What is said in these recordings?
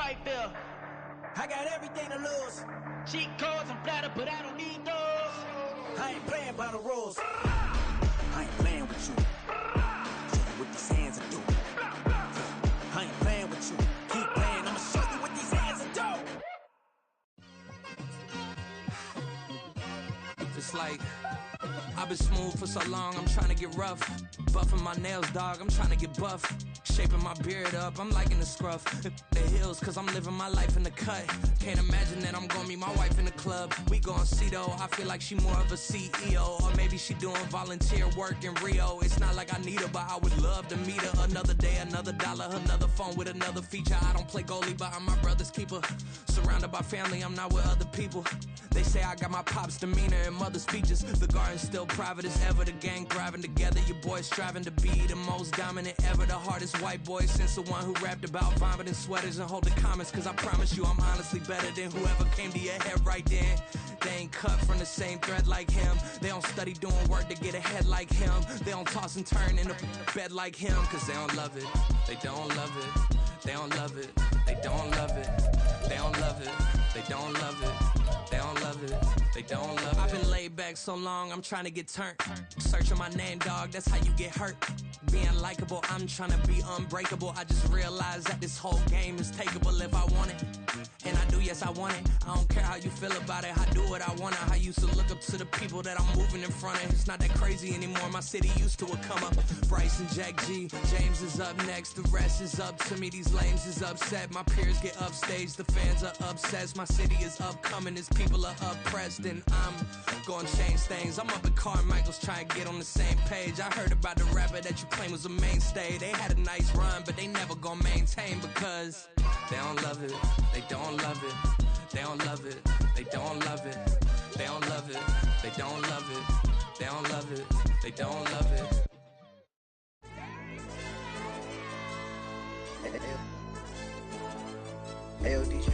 right there. I got everything to lose. Cheat codes and flatter, but I don't need those. I ain't playing by the rules. I ain't playing with you. Show you what these hands will do. I ain't playing with you. Keep playing, I'ma show you what these hands will do. It's like I've been smooth for so long, I'm trying to get rough. Buffing my nails, dog, I'm trying to get buff. Shaping my beard up, I'm liking the scruff. The hills, cause I'm living my life in the cut. Can't imagine that I'm gonna meet my wife in the club. We gon' see though, I feel like she more of a CEO. Or maybe she doing volunteer work in Rio. It's not like I need her, but I would love to meet her. Another day, another dollar, another phone with another feature. I don't play goalie, but I'm my brother's keeper. Surrounded by family, I'm not with other people. They say I got my pop's demeanor and mother's features. The garden's still private as ever, the gang thriving together. Your boys striving to be the most dominant ever. The hardest white boy since the one who rapped about vomiting sweaters and holding comments. Cause I promise you I'm honestly better than whoever came to your head right then. They ain't cut from the same thread like him. They don't study doing work to get ahead like him. They don't toss and turn in the bed like him. Cause they don't love it, they don't love it. They don't love it, they don't love it. They don't love it, they don't love it. They don't love it, they don't love it. I've been laid back so long, I'm trying to get turned. Searching my name, dog, that's how you get hurt. Being likable, I'm trying to be unbreakable. I just realized that this whole game is takeable if I want it. And I do, yes, I want it. I don't care how you feel about it, I do what I want it. I used to look up to the people that I'm moving in front of. It's not that crazy anymore, my city used to a come up. Bryce and Jack G, James is up next. The rest is up to me, these lames is upset. My peers get upstage, the fans are obsessed. My city is upcoming, its people are oppressed. And I'm gonna change things. I'm up at Carmichael's trying to get on the same page. I heard about the rapper that you claim was a mainstay. They had a nice run, but they never gonna maintain because they don't love it, they don't love it, they don't love it, they don't love it, they don't love it, they don't love it, they don't love it, they don't love it. Ayo, DJ.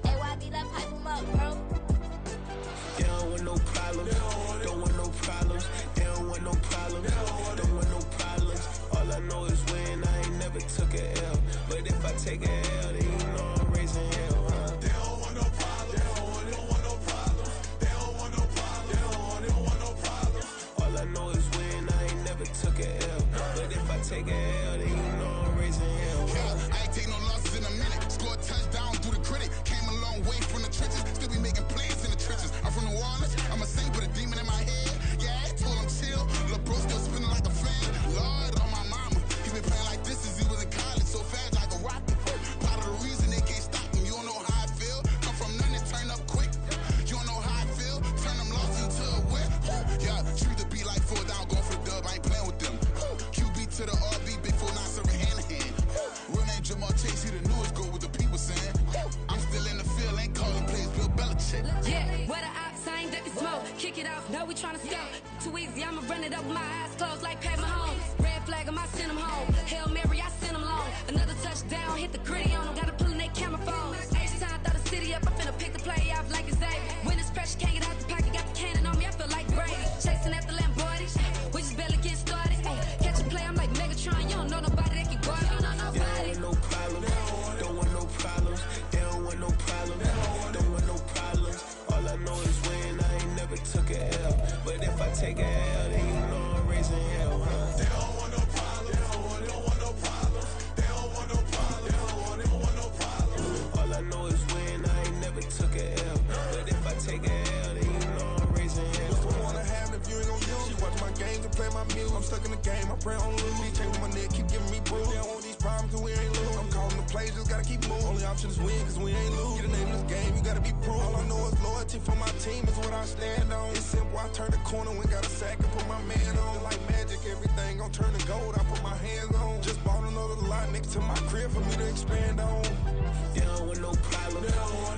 AYB, that pipe him up, bro. They don't want no problems, don't want no problems. They don't want no problems, don't want no problems. All I know is when I ain't never took a L. But if I take a L, then you know I'm raising hell, huh? They don't want no problems, they don't want no problems. They don't want no problems, they don't want no problems. All I know is when I ain't never took a L. But if I take a L, then you know I'm raising hell, huh? Yeah, I ain't take no losses in a minute. Scored a touchdown through the critic. Came a long way from the trenches. Still be making plays in the trenches. I'm from New Orleans. I'm a saint with a demon in my head. Yeah, I told him chill. Lil' bro still spinning like a fan. Lord on my mama. He been playing like this since he was in college. So fast like a rocket. Part of the reason they can't stop him. You don't know how I feel. Come from nothing and turn up quick. You don't know how I feel. Turn them losses into a whip. Yeah, treat the beat like 4 down. Going for the dub. I ain't playing with them. QB to the RB. Big 4 9 serving hand to hand. Real name Jamal Chase. He the newest goal with the people saying. I'm still in the field. Ain't calling plays. Bill Belichick. Yeah, where the ops, I ain't ducking smoke. Kick it off, no, we tryna scout. Too easy, I'ma run it up with my eyes closed like Pat Mahomes. Red flag him, I send him home. Hail Mary, I send him long. Another touchdown, hit the gritty on him. Gotta pull in their camera phones. H-time, throw the city up. I'm finna pick the play off like it's Xavier. When it's pressure, can't get out the pocket. Got the cannon on me, I feel like Brady. Chasing after Lamborghini. We just barely getting started. Ay, catch a play, I'm like Megatron. You don't know nobody that can guard. You don't know nobody. They don't want no problems, don't want no problems. They don't want no problems, don't want no problems. All I know is when I ain't never took a L. But if I take a L, then you know I'm raising hell, huh? They don't want no problems, they don't want no problems. They don't want no problems, they don't want no problems. All I know is when I ain't never took a L. But if I take a L, then you know I'm raising hell. What's the one I have if you ain't gon' use? She watch my games and play my music. I'm stuck in the game, I pray on lose. DJ with my neck, keep giving me bruise. They don't want these problems, cause we ain't lose. I'm calling the plays, just gotta keep moving. Only option is win, cause we ain't lose. Get a name in this game, you gotta be proof. All I know is loyalty for my team is what I stand on. It's simple, I turn the corner when got a sack and put my man on. Like magic, everything gon' turn to gold, I put my hands on. Just bought another lot next to my crib for me to expand on. They don't want no problems,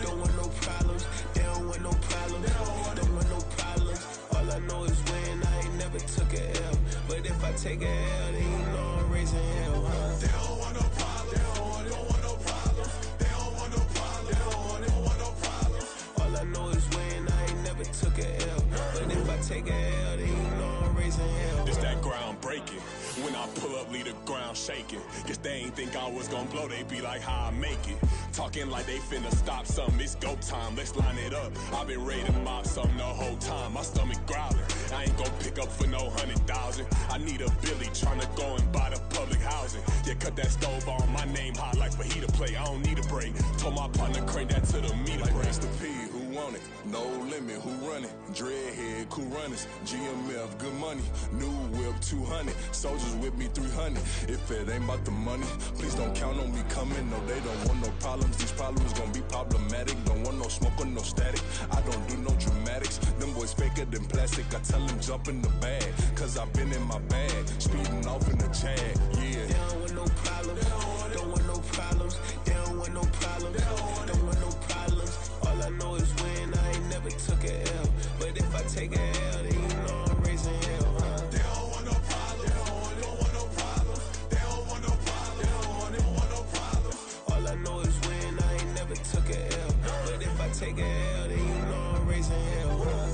don't want no problems. They don't want no problems, don't want no problems. All I know is when I ain't never took a L. But if I take a L, then you know I'm raising hell, huh? They don't want no problems, they don't want no problems. They don't want no problems, they don't want no problems. All I know is when I ain't never took a L. But if I take a L, then you know I'm raising hell. It's that ground breaking. When I pull up, leave the ground shaking. Guess they ain't think I was gonna blow, they be like, how I make it. Talking like they finna stop something, it's go time, let's line it up. I've been ready to mob something the whole time, my stomach growling. I ain't gon' pick up for no 100,000. I need a Billy tryna go and buy the public housing. Yeah, cut that stove on, my name hot like fajita play. I don't need a break. Told my partner crank that to the meter break. Mr. P, who want it? No limit, who run it? Dreadhead, cool runners. GMF, good money. New whip, 200. Soldiers with me, 300. If it ain't about the money, please don't count on me coming. No, they don't want no problems. These problems gon' be problematic. Don't want no smoke or no static. I don't do no dramatics. Them boys faker than plastic. I tell them jump in the bag, cause I've been in my bag. Speeding off in the Jag, yeah. They don't want no problems. Don't want no problems. They don't want no problems. Don't want no problems. All I know is win. I ain't never took a L. But if I take a L, then you know I'm raising hell, huh? They don't want no problems. They don't want no problems. They don't want no problems. They don't want no problems. All I know is win. I ain't never took a L. But if I take a L, then you know I'm raising hell, huh?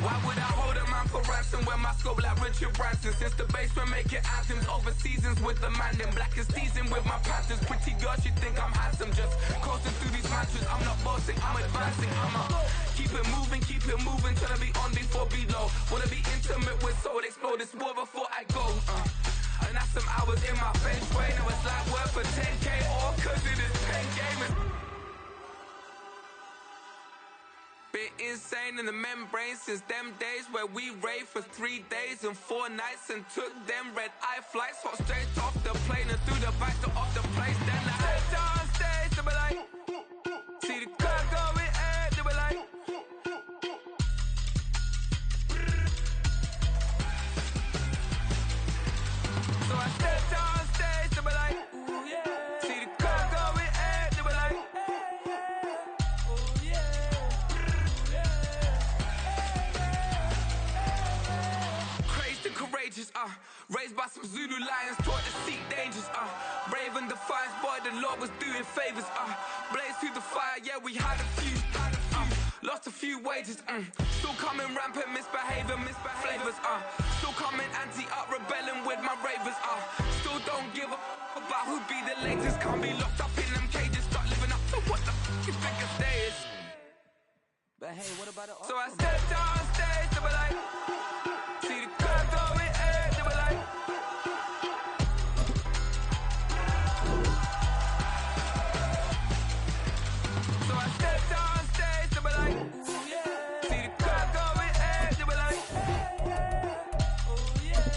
Why would I hold a man for ransom when my scope like Richard Branson? Since the basement making anthems over seasons with the man in black is teasing with my patterns. Pretty girl, she think I'm handsome. Just coasting through these mantras. I'm not bossing, I'm advancing. Keep it moving, tryna be on before below. Wanna be intimate with soul, explode this war before I go. And that's some hours in my feng shui. Now it's like work for 10K, all cause it is pen gaming. Been insane in the membrane since them days where we raved for 3 days and 4 nights and took them red eye flights. Hot straight off the plane and through the back door of the place. Then I head down stage, they be like, see the crowd going air, they be like. So I step down stage, they be like, ooh yeah. See the crowd going air, they be like, oh yeah. Courageous, raised by some Zulu lions, taught to seek dangers, brave and defiant, boy, the Lord was doing favors, blaze through the fire, yeah, we had a few, lost a few wages, still coming rampant, misbehaving, flavors, still coming anti-up, rebelling with my ravers, still don't give a about who be the latest, can't be locked up in them cages, start living up to what the you think a day is. But hey, what about it? So I stepped on stage, they were like, see the crowd going air, they were like. So I stepped on stage, they were like, ooh yeah. See the crowd going air, they were like, oh yeah.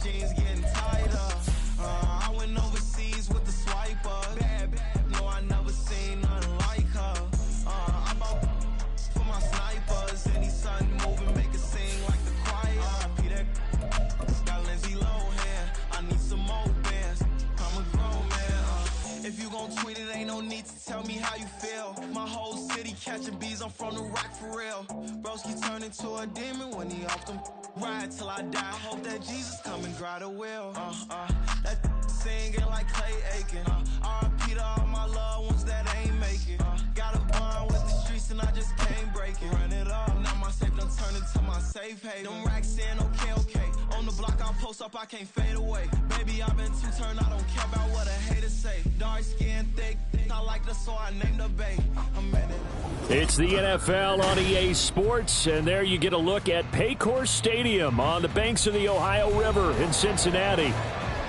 Jeans getting tighter. I went overseas with the swiper. Bad, no, I never seen nothing like her. I bought for my snipers. Any sun moving, make it sing like the choir. Peter got Lindsay Lohan. I need some more bands. I'm a grown man. If you gon' tweet it, ain't no need to tell me how you feel. My whole city catching bees, I'm from the rock for real. Broski turned into a demon when he off them. Ride till I die, hope that Jesus come and grab the wheel. That singing like Clay Aiken. R.I.P. to all my loved ones that ain't make it. Got a bond with the streets and I just can't break it. Run it up, now my safe done turned into my safe haven. Them racks in, okay. On the block I post up, I can't fade away. Baby, I've been too turned, I don't care about what a hater say. Dark skin, thick, I like the so I named the bay. I'm in it. It's the NFL on EA Sports, and there you get a look at Paycor Stadium on the banks of the Ohio River in Cincinnati.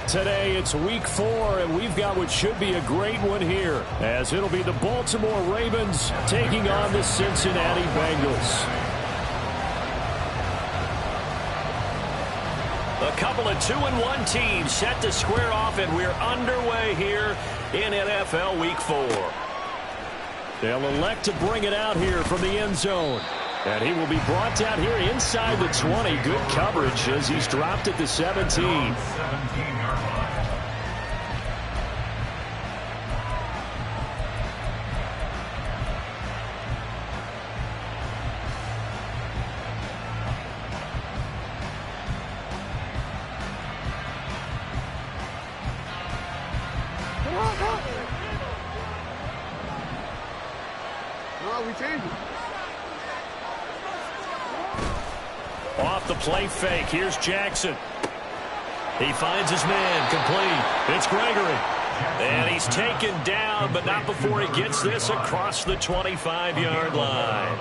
Today it's week 4, and we've got what should be a great one here, as it'll be the Baltimore Ravens taking on the Cincinnati Bengals. couple of 2-1 teams set to square off, and we're underway here in NFL Week 4. They'll elect to bring it out here from the end zone. And he will be brought down here inside the 20. Good coverage as he's dropped at the 17. Off the play fake. Here's Jackson. He finds his man. Complete. It's Gregory. And he's taken down, but not before he gets this across the 25-yard line.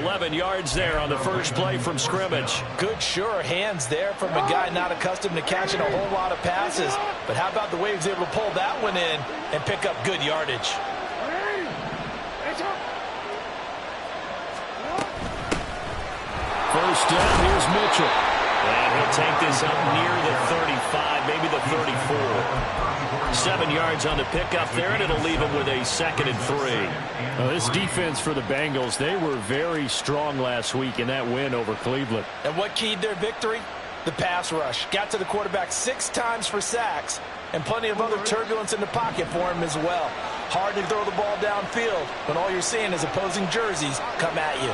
11 yards there on the first play from scrimmage. Good, sure hands there from a guy not accustomed to catching a whole lot of passes. But how about the way he was able to pull that one in and pick up good yardage? First down, here's Mitchell. And he'll take this up near the 35, maybe the 34. 7 yards on the pickup there, and it'll leave him with a 2nd and 3. Well, this defense for the Bengals, they were very strong last week in that win over Cleveland. And what keyed their victory? The pass rush. Got to the quarterback 6 times for sacks, and plenty of other turbulence in the pocket for him as well. Hard to throw the ball downfield when all you're seeing is opposing jerseys come at you.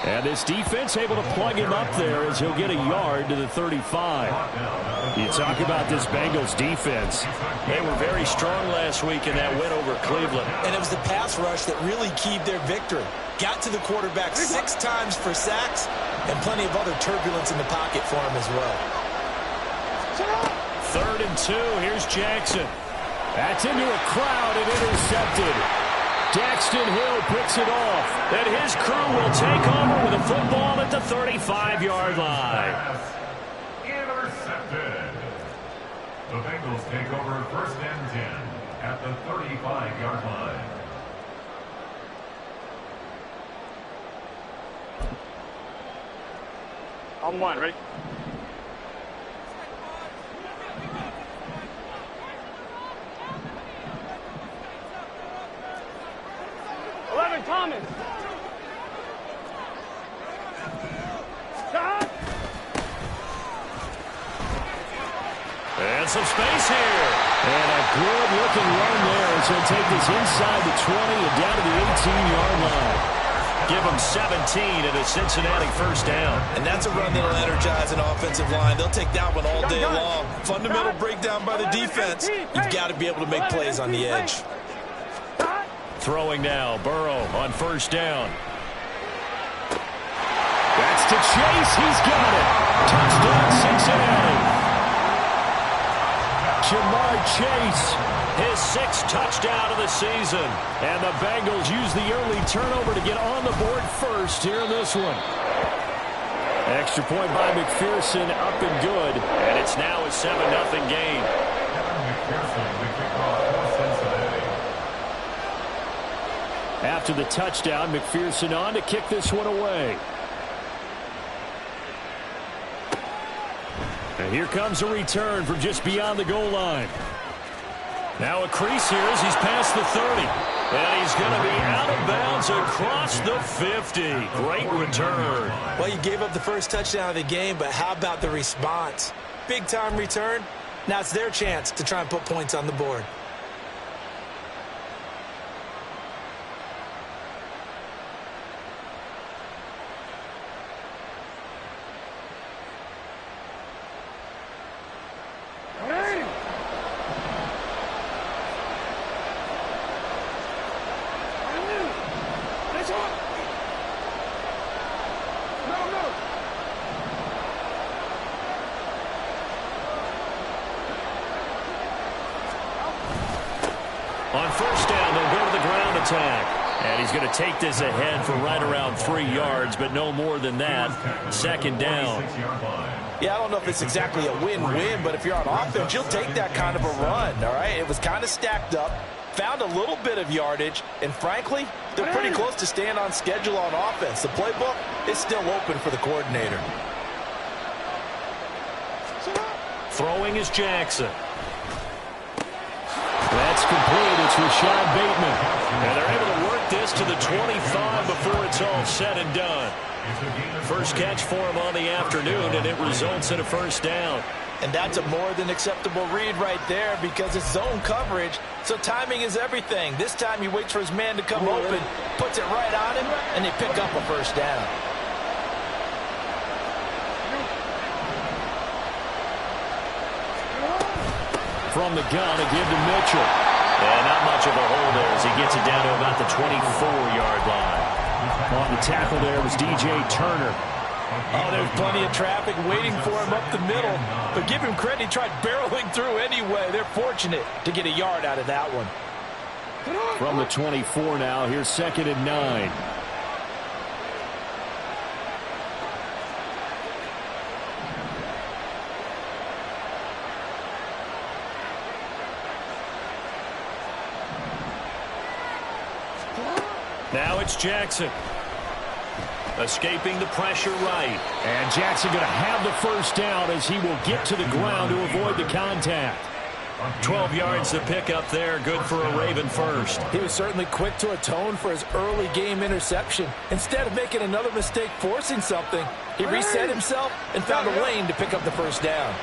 And this defense able to plug him up there as he'll get a yard to the 35. You talk about this Bengals defense. They were very strong last week in that win over Cleveland. And it was the pass rush that really keyed their victory. Got to the quarterback 6 times for sacks and plenty of other turbulence in the pocket for him as well. 3rd and 2. Here's Jackson. That's into a crowd and intercepted. Daxton Hill picks it off. And his crew will take over with a football at the 35-yard line. Intercepted. The Bengals take over 1st and 10 at the 35-yard line. On 1, ready? Thomas. And some space here. And a good-looking run there as he'll take this inside the 20 and down to the 18-yard line. Give him 17 at a Cincinnati first down. And that's a run that'll energize an offensive line. They'll take that one all day long. Fundamental breakdown by the defense. You've got to be able to make plays on the edge. Throwing now, Burrow on first down. That's to Chase. He's got it. Touchdown, Cincinnati. Jamar Chase, his 6th touchdown of the season. And the Bengals use the early turnover to get on the board first here in this one. Extra point by McPherson, up and good. And it's now a 7-0 game. After the touchdown, McPherson on to kick this one away. And here comes a return from just beyond the goal line. Now a crease here as he's past the 30. And he's going to be out of bounds across the 50. Great return. Well, you gave up the first touchdown of the game, but how about the response? Big-time return. Now it's their chance to try and put points on the board. On first down, they'll go to the ground attack. And he's going to take this ahead for right around 3 yards, but no more than that. 2nd down. Yeah, I don't know if it's exactly a win-win, but if you're on offense, you'll take that kind of a run, all right? It was kind of stacked up, found a little bit of yardage, and frankly, they're pretty close to staying on schedule on offense. The playbook is still open for the coordinator. Throwing is Jackson. That's complete. It's Rashad Bateman. And they're able to work this to the 25 before it's all said and done. First catch for him on the afternoon, and it results in a first down. And that's a more than acceptable read right there because it's zone coverage, so timing is everything. This time he waits for his man to come open, puts it right on him, and they pick up a first down. From the gun, a give to Mitchell. And not much of a hole there as he gets it down to about the 24-yard line. On the tackle there was DJ Turner. Oh, there's plenty of traffic waiting for him up the middle. But give him credit, he tried barreling through anyway. They're fortunate to get a yard out of that one. From the 24 now, here's 2nd and 9. Now it's Jackson. Escaping the pressure right. And Jackson going to have the first down as he will get to the ground to avoid the contact. 12 yards to pick up there. Good for a Raven first. He was certainly quick to atone for his early game interception. Instead of making another mistake forcing something, he reset himself and found a lane to pick up the first down.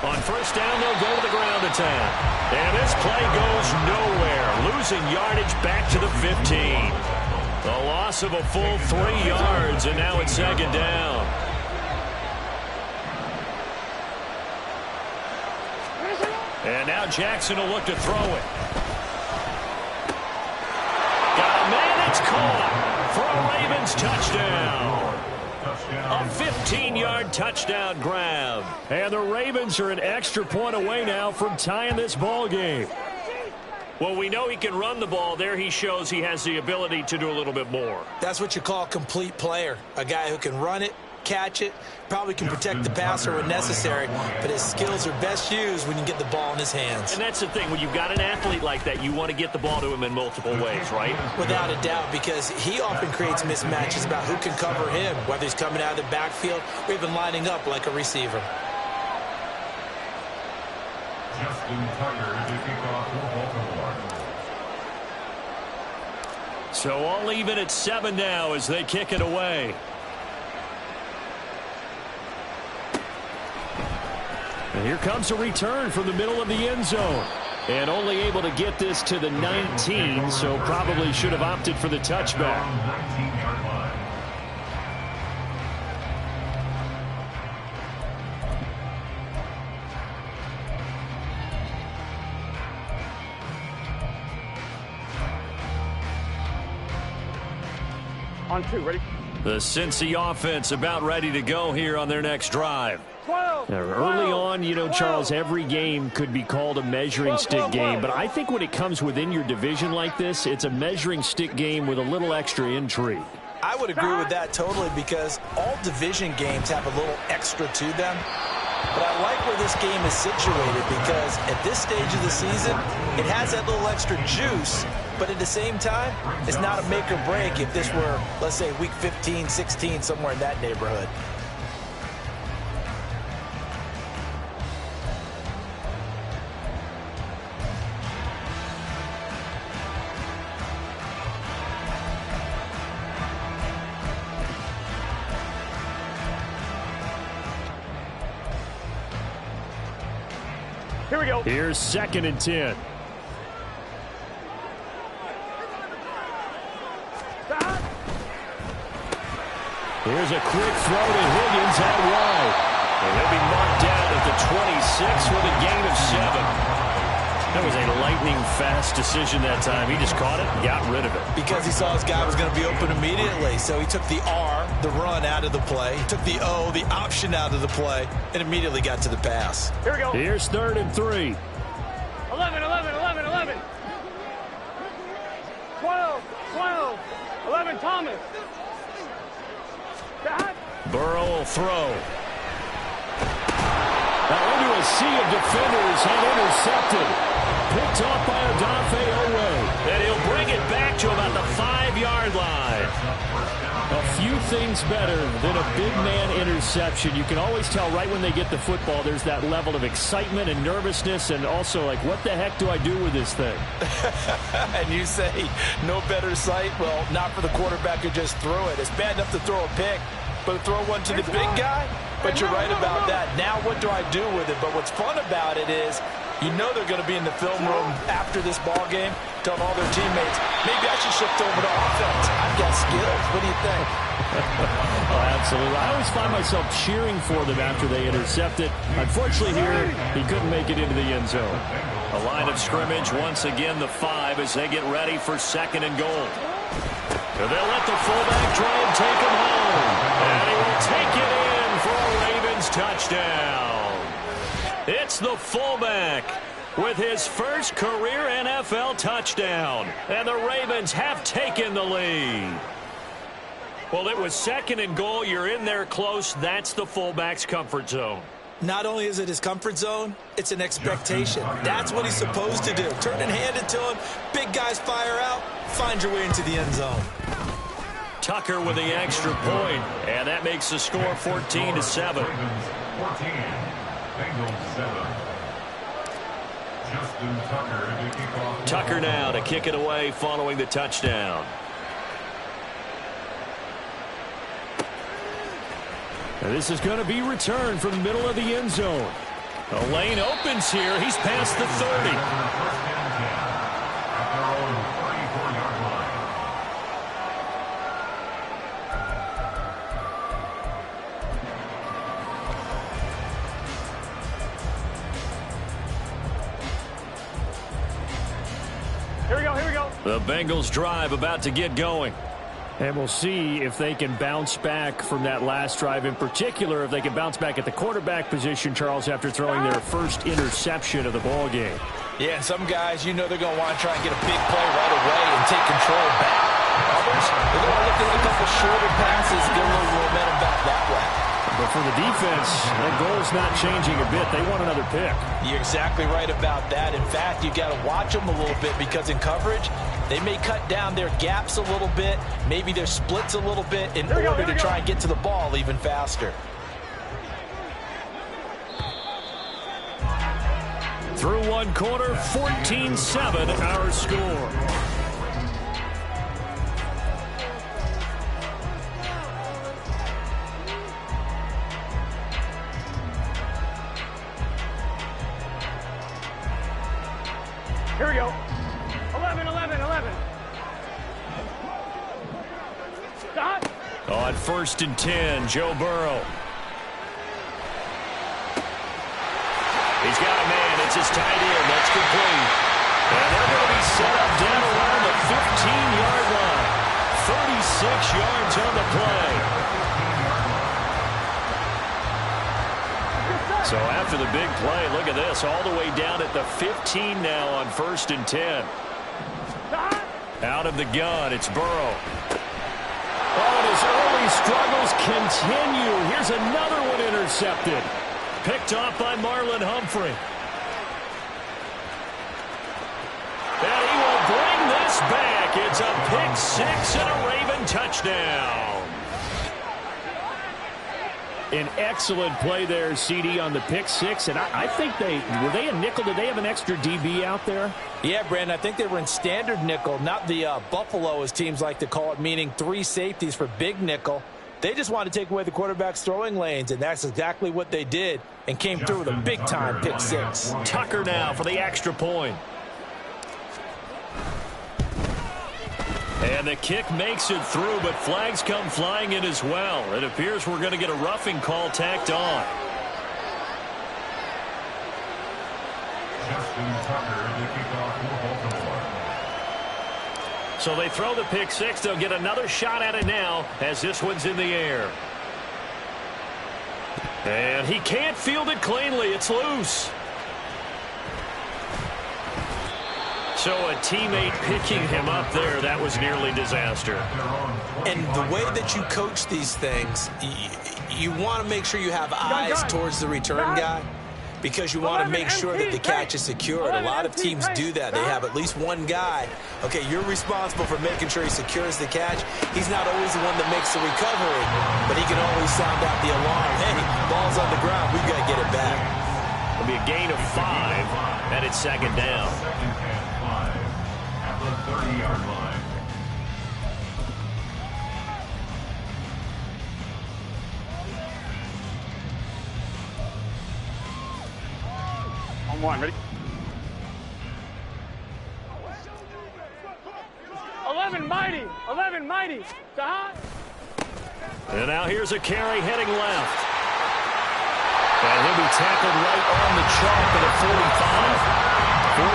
On first down, they'll go to the ground attack. And this play goes nowhere. Losing yardage back to the 15. The loss of a full 3 yards, and now it's 2nd down. And now Jackson will look to throw it. Got a man, it's caught for a Ravens touchdown. A 15-yard touchdown grab. And the Ravens are an extra point away now from tying this ball game. Well, we know he can run the ball. There he shows he has the ability to do a little bit more. That's what you call a complete player. A guy who can run it, catch it, probably can protect the passer when necessary, but his skills are best used when you get the ball in his hands. And that's the thing. When you've got an athlete like that, you want to get the ball to him in multiple ways, right? Without a doubt, because he often creates mismatches about who can cover him, whether he's coming out of the backfield or even lining up like a receiver. Justin Tucker to kick off for Baltimore. So all even at 7 now as they kick it away. And here comes a return from the middle of the end zone. And only able to get this to the 19, so probably should have opted for the touchback. 19-yard line. On 2, ready? The Cincy offense about ready to go here on their next drive. 12, Now, early on, you know, Charles, every game could be called a measuring stick game, but I think when it comes within your division like this, it's a measuring stick game with a little extra intrigue. I would agree with that totally because all division games have a little extra to them. But I like where this game is situated because at this stage of the season, it has that little extra juice, but at the same time, it's not a make or break if this were, let's say, week 15, 16, somewhere in that neighborhood. Here we go. Here's 2nd and 10. Here's a quick throw to Higgins out wide. And he'll be marked down at the 26 with a gain of 7. That was a lightning-fast decision that time. He just caught it and got rid of it. Because he saw his guy was going to be open immediately. So he took the R, the run, out of the play. He took the O, the option, out of the play, and immediately got to the pass. Here we go. Here's 3rd and 3. 11, 11, 11, 11. 12, 12. 11 Thomas. Burrow will throw. Now into a sea of defenders and intercepted. Picked off by Odafe Oweh. And he'll bring it back to about the 5-yard line. A few things better than a big man interception. You can always tell right when they get the football, there's that level of excitement and nervousness, and also like, what the heck do I do with this thing? And you say no better sight? Well, not for the quarterback who just threw it. It's bad enough to throw a pick, but throw one to the big guy? But you're right about that. Now what do I do with it? But what's fun about it is you know they're going to be in the film room after this ball game telling all their teammates, maybe I should shift over to offense. I've got skills. What do you think? Oh, absolutely. I always find myself cheering for them after they intercept it. Unfortunately here, he couldn't make it into the end zone. A line of scrimmage, once again the 5 as they get ready for 2nd and goal. So they'll let the fullback try and take him home. And he will take it in for a Ravens touchdown. It's the fullback with his first career NFL touchdown. And the Ravens have taken the lead. Well, it was 2nd and goal. You're in there close. That's the fullback's comfort zone. Not only is it his comfort zone, it's an expectation. That's what he's supposed to do. Turn and hand it to him. Big guys fire out. Find your way into the end zone. Tucker with the extra point, and that makes the score 14-7. 14, Bengals 7. Justin Tucker to kick off. Tucker now to kick it away following the touchdown. And this is going to be returned from the middle of the end zone. A lane opens here. He's past the 30. Here we go. The Bengals drive about to get going. And we'll see if they can bounce back from that last drive. In particular, if they can bounce back at the quarterback position, Charles, after throwing their first interception of the ball game. Yeah, and some guys, you know they're going to want to try and get a big play right away and take control back. Others, they're going to look at a couple shorter passes, get a little momentum back that way. But for the defense, that goal's not changing a bit. They want another pick. You're exactly right about that. In fact, you've got to watch them a little bit because in coverage, they may cut down their gaps a little bit, maybe their splits a little bit in order to try and get to the ball even faster. Through one quarter, 14-7 our score. Here we go. 11. Stop. On 1st and 10, Joe Burrow. He's got a man. It's his tight end. That's complete. And they're going to be set up down around the 15-yard line. 36 yards on the play. So after the big play, look at this. All the way down at the 15 now on 1st and 10. Out of the gun, it's Burrow. Oh, and his early struggles continue. Here's another one intercepted. Picked off by Marlon Humphrey. And he will bring this back. It's a pick six and a Raven touchdown. An excellent play there, CD, on the pick six. And I think were they a nickel? Did they have an extra DB out there? Yeah, Brandon, I think they were in standard nickel, not the Buffalo, as teams like to call it, meaning 3 safeties for big nickel. They just wanted to take away the quarterback's throwing lanes, and that's exactly what they did and came through with a big-time pick six. Tucker now for the extra point. And the kick makes it through, but flags come flying in as well. It appears we're going to get a roughing call tacked on. Justin Tucker to kick off for Baltimore. So they throw the pick six. They'll get another shot at it now as this one's in the air. And he can't field it cleanly. It's loose. So a teammate picking him up there, that was nearly disaster. And the way that you coach these things, you want to make sure you have eyes towards the return guy because you want to make sure that the catch is secured. A lot of teams do that. They have at least one guy. Okay, you're responsible for making sure he secures the catch. He's not always the one that makes the recovery, but he can always sound out the alarm. Hey, ball's on the ground. We've got to get it back. It'll be a gain of 5, and it's second down. At the 30-yard line. On one, ready? 11 mighty, 11 mighty. Sahad. And now here's a carry heading left. And he'll be tackled right on the chalk at a 45. 47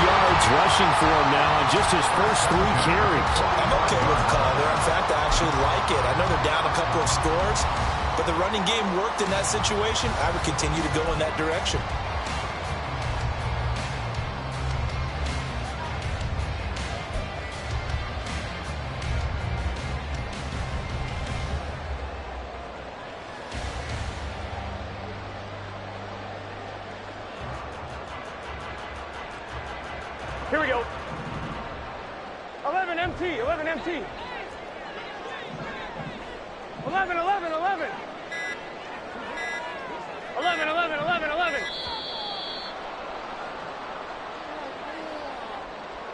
yards rushing for him now on just his first 3 carries. I'm okay with the call there. In fact, I actually like it. I know they're down a couple of scores, but the running game worked in that situation. I would continue to go in that direction. Here we go. 11 MT, 11 MT. 11, 11, 11. 11, 11, 11, 11.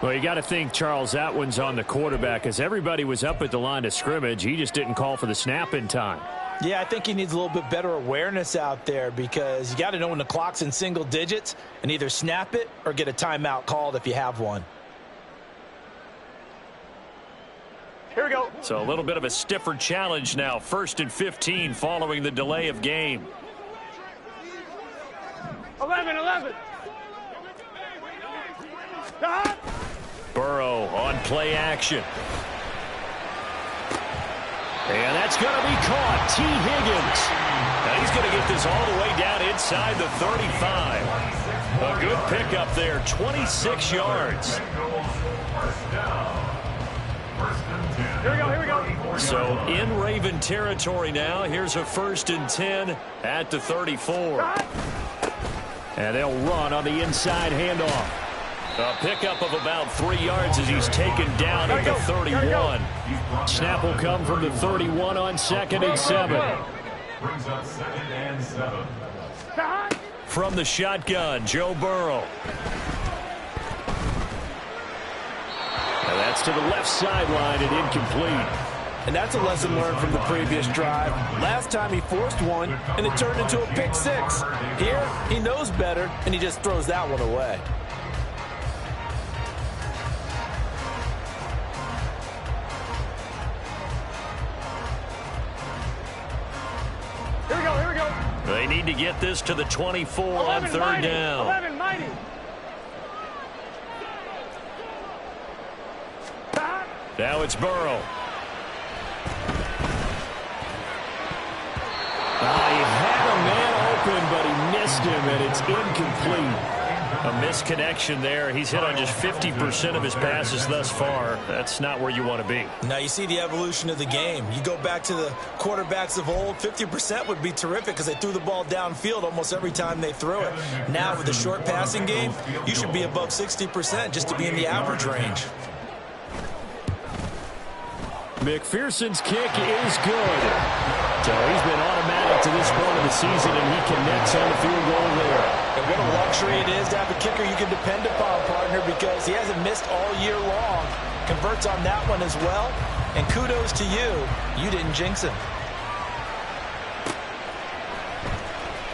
Well, you got to think, Charles, that one's on the quarterback as everybody was up at the line of scrimmage. He just didn't call for the snap in time. Yeah, I think he needs a little bit better awareness out there because you got to know when the clock's in single digits and either snap it or get a timeout called if you have one. Here we go. So a little bit of a stiffer challenge now. 1st and 15 following the delay of game. 11, 11. Burrow on play action. And that's going to be caught. T. Higgins. Now he's going to get this all the way down inside the 35. A good pickup there. 26 yards. Here we go, here we go. So in Raven territory now. Here's a 1st and 10 at the 34. And they'll run on the inside handoff. A pickup of about 3 yards as he's taken down at the 31. Snap will come from the 31 on 2nd and 7. Brings up 2nd and 7. From the shotgun, Joe Burrow. And that's to the left sideline and incomplete. And that's a lesson learned from the previous drive. Last time he forced one, and it turned into a pick 6. Here, he knows better, and he just throws that one away. Here we go, here we go. They need to get this to the 24 on 3rd mighty, down. 11 mighty. Now it's Burrow. He had a man open, but he missed him, and it's incomplete. A misconnection there. He's hit on just 50% of his passes thus far. That's not where you want to be. Now you see the evolution of the game. You go back to the quarterbacks of old, 50% would be terrific because they threw the ball downfield almost every time they threw it. Now with the short passing game, you should be above 60% just to be in the average range. McPherson's kick is good. So he's been automatic to this point of the season, and he connects on the field goal there. And what a luxury it is to have a kicker you can depend upon, partner, because he hasn't missed all year long. Converts on that one as well. And kudos to you. You didn't jinx him.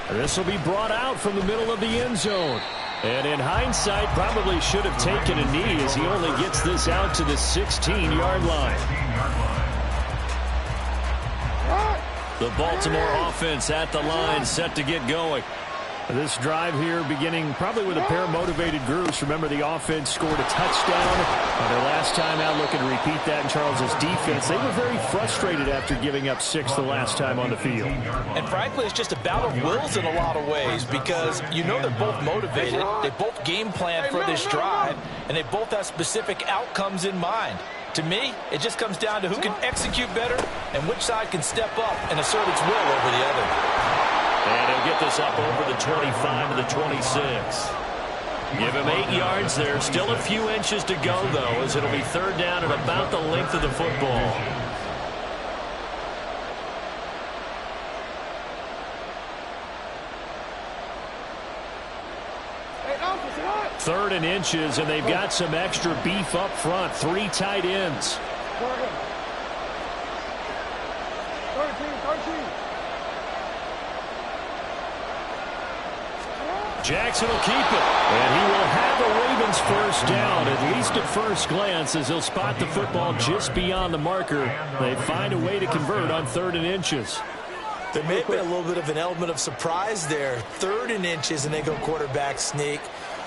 This will be brought out from the middle of the end zone. And in hindsight, probably should have taken a knee as he only gets this out to the 16-yard line. The Baltimore offense at the line, set to get going. This drive here beginning probably with a pair of motivated groups. Remember, the offense scored a touchdown on their last time out, looking to repeat that in Charles's defense. They were very frustrated after giving up 6 the last time on the field. And frankly, it's just a battle of wills in a lot of ways because you know they're both motivated. They both game plan for this drive, and they both have specific outcomes in mind. To me, it just comes down to who can execute better and which side can step up and assert its will over the other. And he'll get this up over the 25 to the 26. Give him 8 yards there. Still a few inches to go, though, as it'll be third down at about the length of the football. Third and inches, and they've got some extra beef up front. 3 tight ends. 13. Jackson will keep it, and he will have a Ravens first down, at least at first glance, as he'll spot the football just beyond the marker. They find a way to convert on 3rd and inches. There may have been a little bit of an element of surprise there. 3rd and inches, and they go quarterback sneak.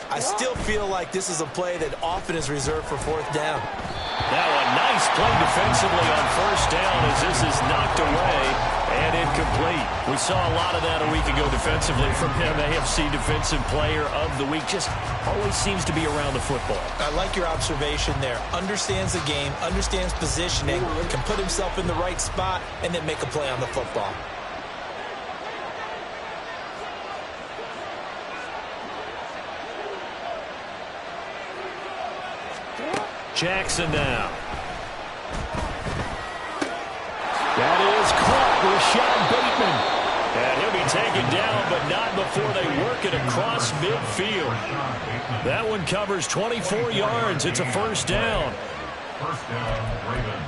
I still feel like this is a play that often is reserved for 4th down. Now a nice play defensively on first down as this is knocked away and incomplete. We saw a lot of that a week ago defensively from him. AFC Defensive Player of the Week. Just always seems to be around the football. I like your observation there. Understands the game, understands positioning, can put himself in the right spot, and then make a play on the football. Jackson now. That is caught. Rashad Bateman. And he'll be taken down, but not before they work it across midfield. That one covers 24 yards. It's a first down. First down, Ravens.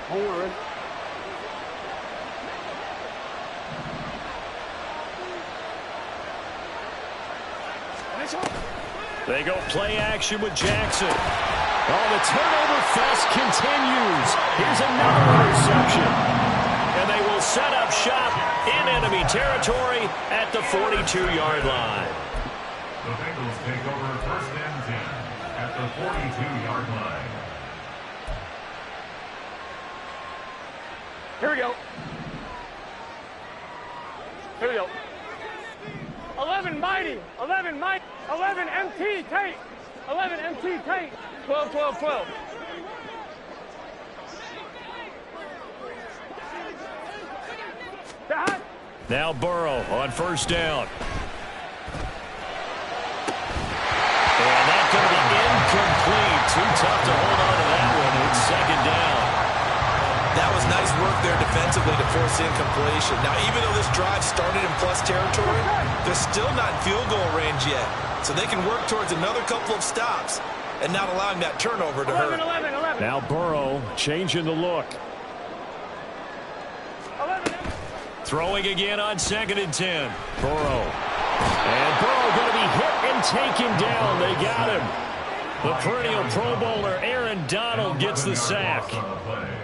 Horn. They go play action with Jackson. Oh, the turnover fest continues. Here's another interception. And they will set up shop in enemy territory at the 42-yard line. The Bengals take over 1st and 10 at the 42-yard line. Here we go. 11 mighty. 11 MT Tate. 11 MT Tate. 12. Now Burrow on first down. And that's going to be incomplete. Too tough to hold on to that one. It's 2nd down. That was nice work there defensively to force incompletion. Now, even though this drive started in plus territory, they're still not in field goal range yet. So they can work towards another couple of stops and not allowing that turnover to hurt. 11. Now Burrow changing the look. 11. Throwing again on 2nd and 10. Burrow. And Burrow going to be hit and taken down. They got him. The perennial Pro Bowler Aaron Donald gets the sack.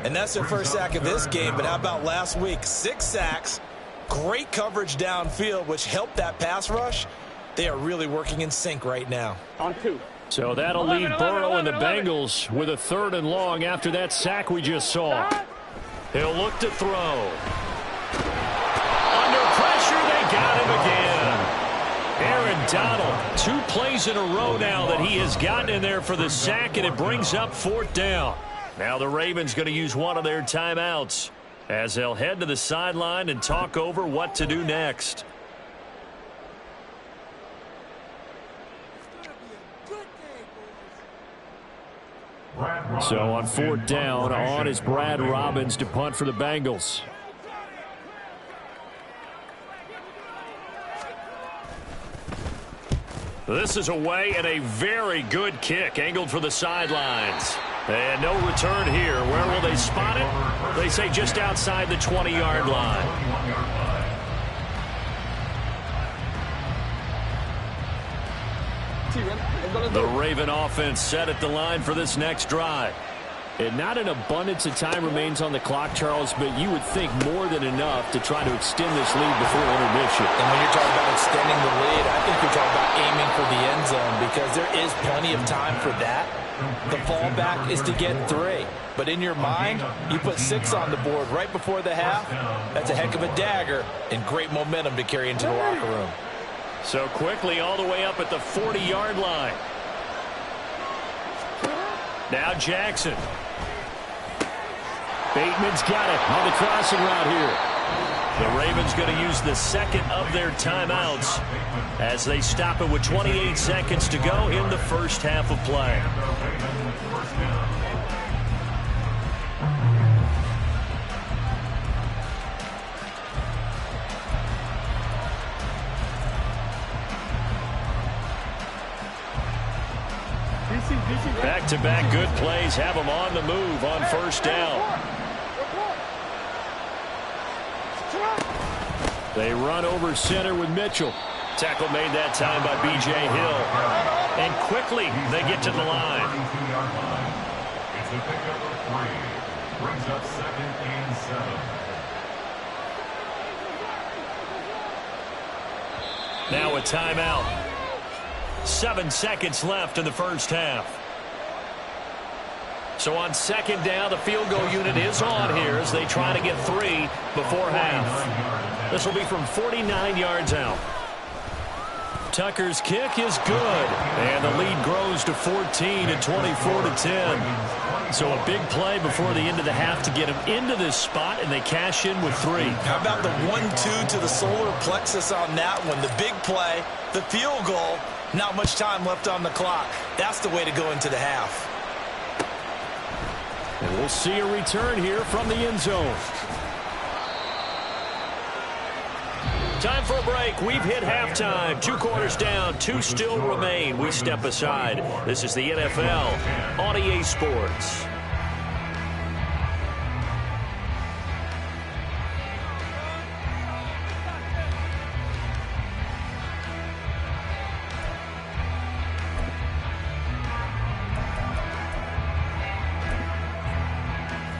And that's their first sack of this game, but how about last week? 6 sacks, great coverage downfield, which helped that pass rush. They are really working in sync right now. On 2. So that'll leave Burrow and the Bengals with a 3rd and long after that sack we just saw. He'll look to throw. Under pressure, they got him again. Aaron Donald, 2 plays in a row now that he has gotten in there for the sack, and it brings up 4th down. Now the Ravens going to use one of their timeouts as they'll head to the sideline and talk over what to do next. So on 4th down, on is Brad Robbins to punt for the Bengals. This is away and a very good kick angled for the sidelines. And no return here. Where will they spot it? They say just outside the 20-yard line. The Raven offense set at the line for this next drive. And not an abundance of time remains on the clock, Charles, but you would think more than enough to try to extend this lead before intermission. And when you're talking about extending the lead, I think you're talking about aiming for the end zone because there is plenty of time for that. The fallback is to get 3. But in your mind, you put 6 on the board right before the half. That's a heck of a dagger and great momentum to carry into the locker room. So quickly all the way up at the 40-yard line. Now Jackson. Bateman's got it on the crossing route here. The Ravens going to use the second of their timeouts as they stop it with 28 seconds to go in the first half of play. Back-to-back good plays have them on the move on first down. They run over center with Mitchell. Tackle made that time by B.J. Hill. And quickly they get to the line. It's a pickup of 3. Brings up 2nd and 7. Now a timeout. 7 seconds left in the first half. So on second down, the field goal unit is on here as they try to get 3 before half. This will be from 49 yards out. Tucker's kick is good, and the lead grows to 14 and 24-10. So a big play before the end of the half to get them into this spot, and they cash in with 3. How about the 1-2 to the solar plexus on that one? The big play, the field goal, not much time left on the clock. That's the way to go into the half. And we'll see a return here from the end zone. Time for a break. We've hit halftime. 2 quarters down. 2 still remain. We step aside. This is the NFL on EA Sports.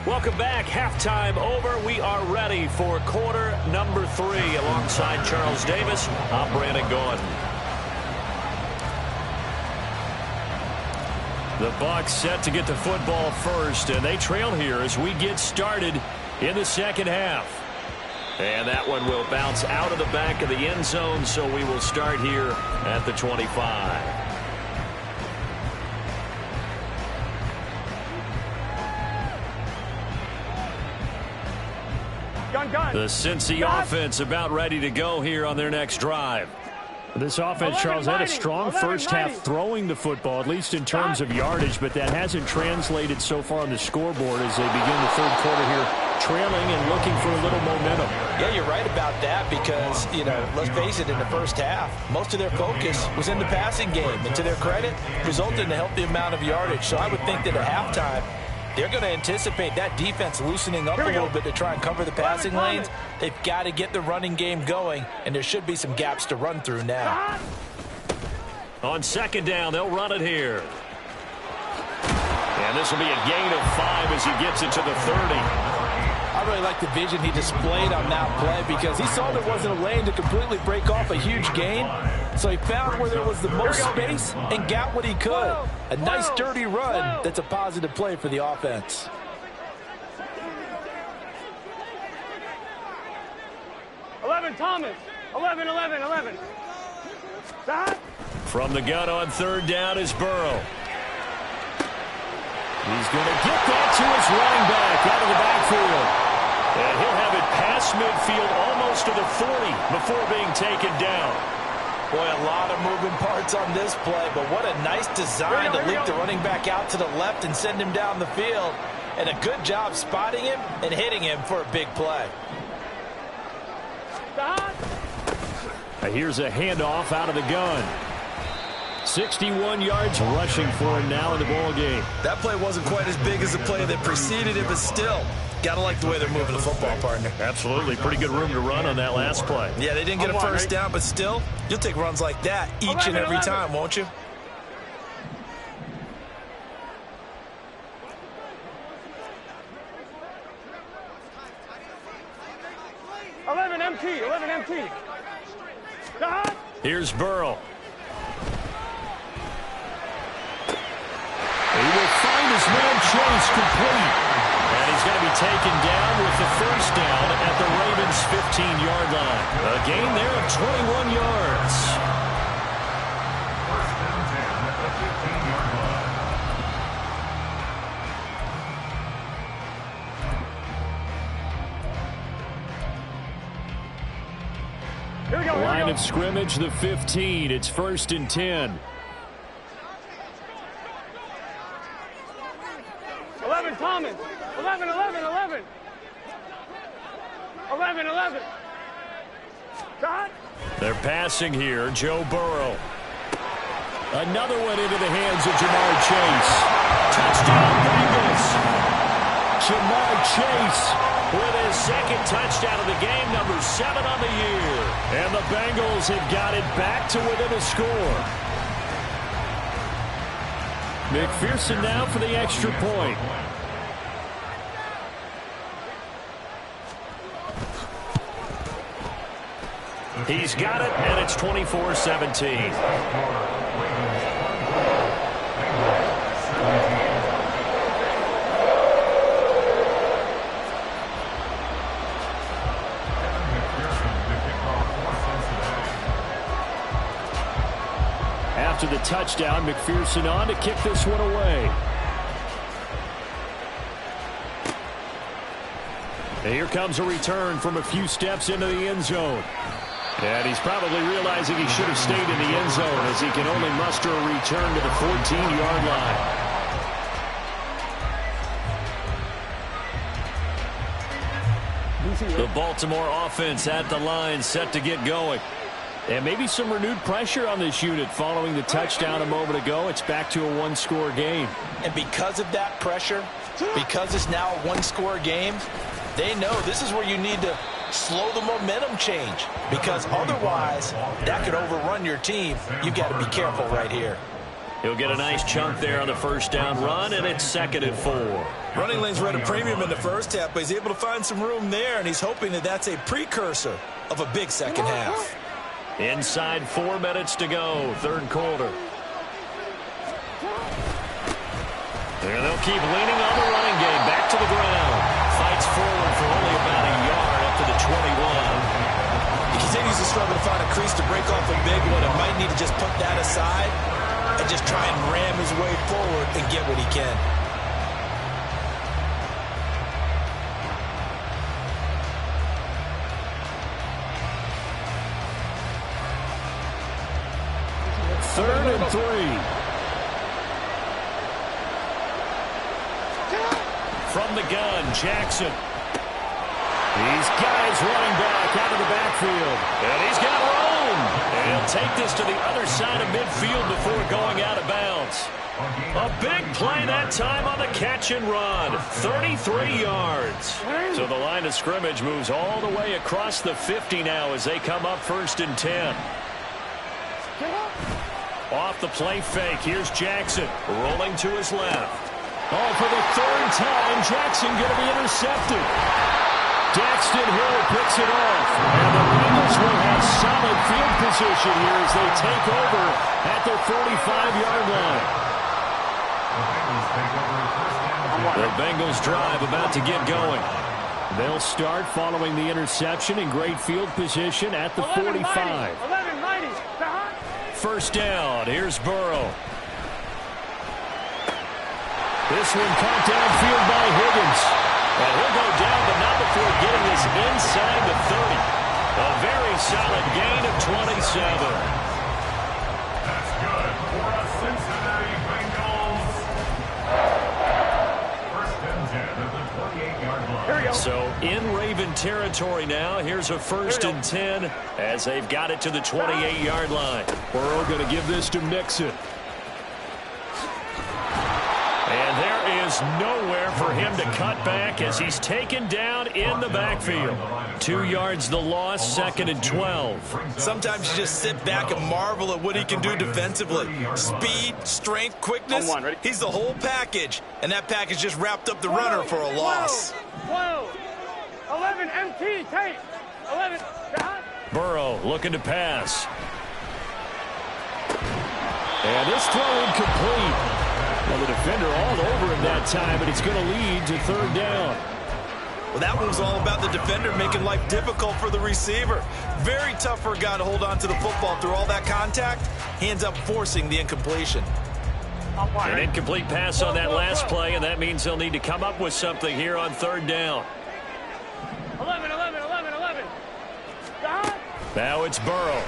Welcome back. Halftime over. We are ready for quarter number 3. Alongside Charles Davis, I'm Brandon Gordon. The Bucs set to get the football first, and they trail here as we get started in the second half. And that one will bounce out of the back of the end zone, so we will start here at the 25. The Cincy offense about ready to go here on their next drive. This offense, Charles, had a strong first half throwing the football, at least in terms of yardage, but that hasn't translated so far on the scoreboard as they begin the third quarter here, trailing and looking for a little momentum. Yeah, you're right about that because, let's face it, in the first half, most of their focus was in the passing game. And to their credit, resulted in a healthy amount of yardage. So I would think that at halftime, they're going to anticipate that defense loosening up a little bit to try and cover the passing lanes. They've got to get the running game going, and there should be some gaps to run through now. On second down, they'll run it here. And this will be a gain of 5 as he gets it to the 30. I really like the vision he displayed on that play because he saw there wasn't a lane to completely break off a huge gain. So he found where there was the most space and got what he could. A nice, dirty run that's a positive play for the offense. Thomas. 11. From the gun on third down is Burrow. He's going to get that to his running back out of the backfield. And he'll have it past midfield almost to the 40 before being taken down. Boy, a lot of moving parts on this play, but what a nice design to leak the running back out to the left and send him down the field. And a good job spotting him and hitting him for a big play. Here's a handoff out of the gun. 61 yards rushing for him now in the ball game. That play wasn't quite as big as the play that preceded it, but still, got to like the way they're moving the football, partner. Absolutely. Pretty good room to run on that last play. Yeah, they didn't get a first down, but still, you'll take runs like that each and every time, won't you? Here's Burrow. He will find his man Chase complete. And he's going to be taken down with the first down at the Ravens' 15-yard line. A gain there of 21 yards. First and 10 at the 15-yard line. Here we go. Line of scrimmage, the 15. It's 1st and 10. 11, Thomas. 11. 11. Shot. They're passing here. Joe Burrow. Another one into the hands of Jamar Chase. Touchdown, Bengals. Jamar Chase with his second touchdown of the game, number 7 on the year. And the Bengals have got it back to within a score. McPherson now for the extra point. He's got it, and it's 24-17. After the touchdown, McPherson on to kick this one away. And here comes a return from a few steps into the end zone. And he's probably realizing he should have stayed in the end zone as he can only muster a return to the 14-yard line. The Baltimore offense at the line, set to get going. And maybe some renewed pressure on this unit following the touchdown a moment ago. It's back to a one-score game. And because of that pressure, because it's now a one-score game, they know this is where you need to slow the momentum change, because otherwise that could overrun your team. You've got to be careful right here. He'll get a nice chunk there on the first down run, and it's 2nd and 4. Running lanes were at a premium in the first half, but he's able to find some room there, and he's hoping that that's a precursor of a big second half. Inside 4 minutes to go, third quarter. And they'll keep leaning on the running game. Back to the ground. Fights forward for only about a yard up to the 21. He continues to struggle to find a crease to break off a big one and might need to just put that aside and just try and ram his way forward and get what he can. Third and 3. From the gun, Jackson. He's got his running back out of the backfield. And he's got room. And he'll take this to the other side of midfield before going out of bounds. A big play that time on the catch and run. 33 yards. So the line of scrimmage moves all the way across the 50 now as they come up 1st and 10. Off the play fake. Here's Jackson rolling to his left. Oh, for the 3rd time, Jackson going to be intercepted. Daxton Hill picks it off. And the Bengals will have solid field position here as they take over at their 45-yard line. The Bengals drive about to get going. They'll start following the interception in great field position at the 45. 1st down. Here's Burrow. This one caught downfield by Higgins. And he'll go down, but not before getting this inside the 30. A very solid gain of 27. That's good for a Cincinnati Bengals. 1st and 10 at the 28-yard line. Here we go. So in Raven territory now. Here's a 1st and 10 as they've got it to the 28-yard line. Burrow going to give this to Mixon. And there is nowhere for him to cut back as he's taken down in the backfield. 2 yards the loss, 2nd and 12. Sometimes you just sit back and marvel at what he can do defensively. Speed, strength, quickness. He's the whole package. And that package just wrapped up the runner for a loss. 12. 11 MT, tape. 11. Burrow looking to pass. And this throw incomplete. Well, the defender all over him that time, but it's going to lead to third down. Well, that one was all about the defender making life difficult for the receiver. Very tough for a guy to hold on to the football through all that contact. He ends up forcing the incompletion. An incomplete pass on that last play, and that means they'll need to come up with something here on third down. 11. Now it's Burrow.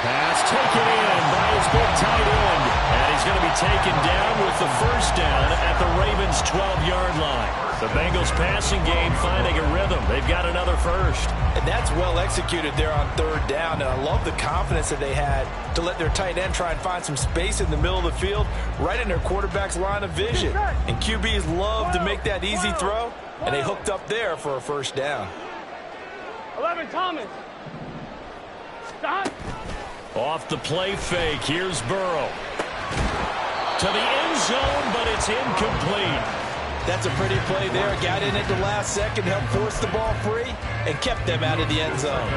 Pass taken in by his big tight end. And he's going to be taken down with the first down at the Ravens' 12-yard line. The Bengals passing game finding a rhythm. They've got another first. And that's well executed there on third down. And I love the confidence that they had to let their tight end try and find some space in the middle of the field, right in their quarterback's line of vision. And QBs love to make that easy throw, and they hooked up there for a first down. 11, Thomas. Stop. Off the play fake, here's Burrow. To the end zone, but it's incomplete. That's a pretty play there. Got in at the last second, helped force the ball free, and kept them out of the end zone.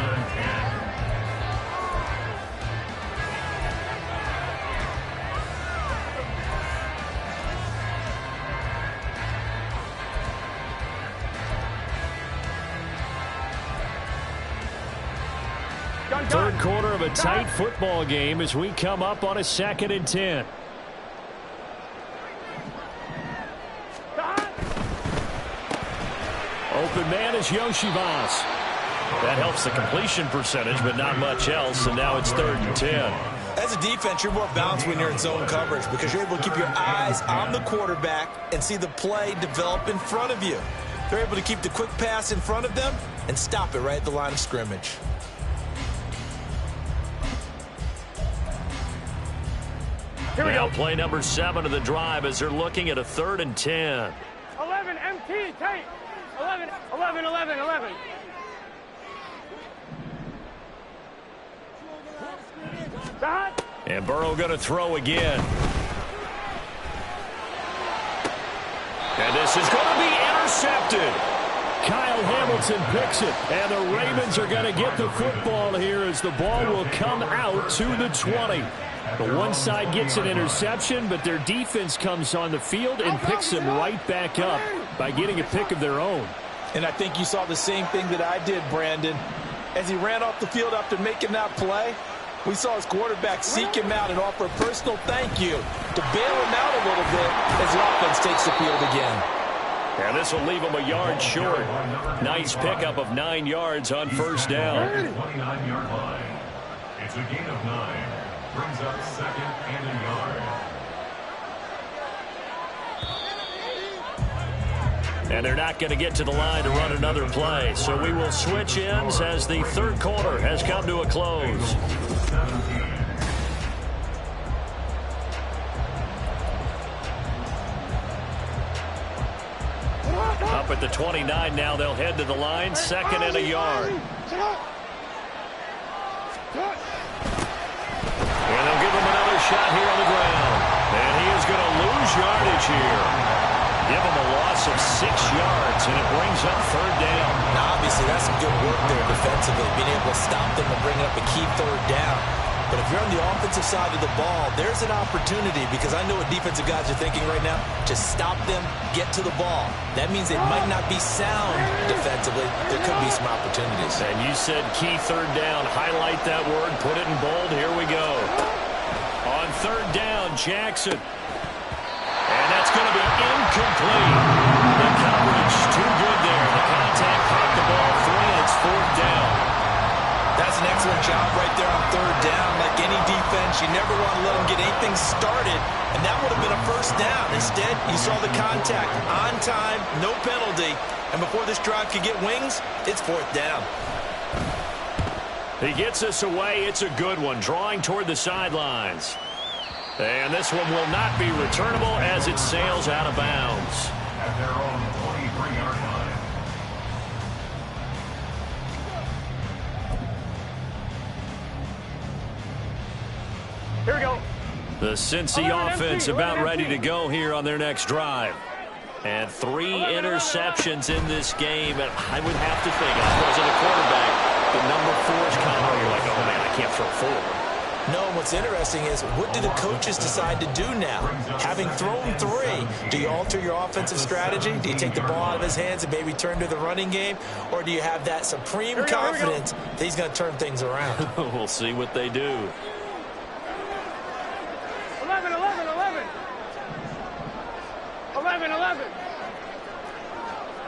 Third quarter of a tight football game as we come up on a 2nd and 10. Open man is Yoshivas. That helps the completion percentage, but not much else, and now it's 3rd and 10. As a defense, you're more balanced when you're in zone coverage because you're able to keep your eyes on the quarterback and see the play develop in front of you. They're able to keep the quick pass in front of them and stop it right at the line of scrimmage. Now play number 7 of the drive as they're looking at a 3rd and 10. 11, MT, tight. 11. Stop. And Burrow going to throw again. And this is going to be intercepted. Kyle Hamilton picks it, and the Ravens are going to get the football here as the ball will come out to the 20. The one side gets an interception, but their defense comes on the field and picks them right back up by getting a pick of their own. And I think you saw the same thing that I did, Brandon. As he ran off the field after making that play, we saw his quarterback seek him out and offer a personal thank you to bail him out a little bit as the offense takes the field again. And this will leave him a yard short. Nice pickup of 9 yards on first down. 29-yard line. It's a gain of 9. Brings up 2nd and a yard. And they're not going to get to the line to run another play. So we will switch ends as the third quarter has come to a close. Up at the 29 now, they'll head to the line, 2nd and a yard. And they'll give him another shot here on the ground. And he is going to lose yardage here. Give him a loss of 6 yards, and it brings up third down. Now, obviously, that's some good work there defensively, being able to stop them and bring up a key third down. But if you're on the offensive side of the ball, there's an opportunity because I know what defensive guys are thinking right now. Just stop them, get to the ball. That means they might not be sound defensively. There could be some opportunities. And you said key third down. Highlight that word. Put it in bold. Here we go. On third down, Jackson. And that's going to be incomplete. The coverage too good there. The contact caught the ball free, and it's 4th down. That's an excellent job right there on third down. Like any defense, you never want to let them get anything started, and that would have been a first down. Instead, you saw the contact on time, no penalty, and before this drive could get wings, it's 4th down. He gets us away. It's a good one, drawing toward the sidelines. And this one will not be returnable as it sails out of bounds. At their own 23-yard line. Here we go. The Cincy offense about ready to go here on their next drive. And 3 interceptions in this game. And I would have to think, if I wasn't a quarterback, the number 4's combo, you're like, oh, man, I can't throw 4. No, what's interesting is what do the coaches decide to do now? Having thrown 3, do you alter your offensive strategy? Do you take the ball out of his hands and maybe turn to the running game? Or do you have that supreme confidence that he's going to turn things around? We'll see what they do. 11, 11, 11. 11, 11.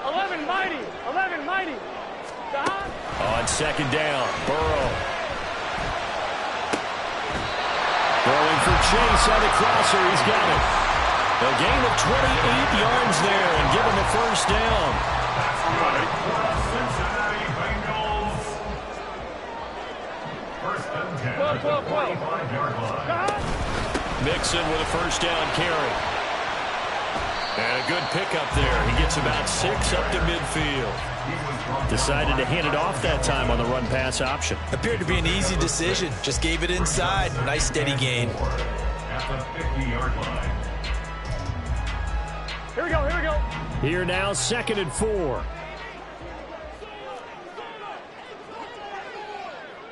11, mighty. 11, mighty. On second down, Burrow. Throwing for Chase on the crosser. He's got it. A gain of 28 yards there and give him a first down. Cincinnati Bengals. First and 10 at the 45-yard line. Mixon with a first down carry. And a good pickup there. He gets about 6 up to midfield. Decided to hand it off that time on the run-pass option. Appeared to be an easy decision. Just gave it inside. Nice steady gain. At the 50-yard line. Here we go, here we go. Here now, 2nd and 4.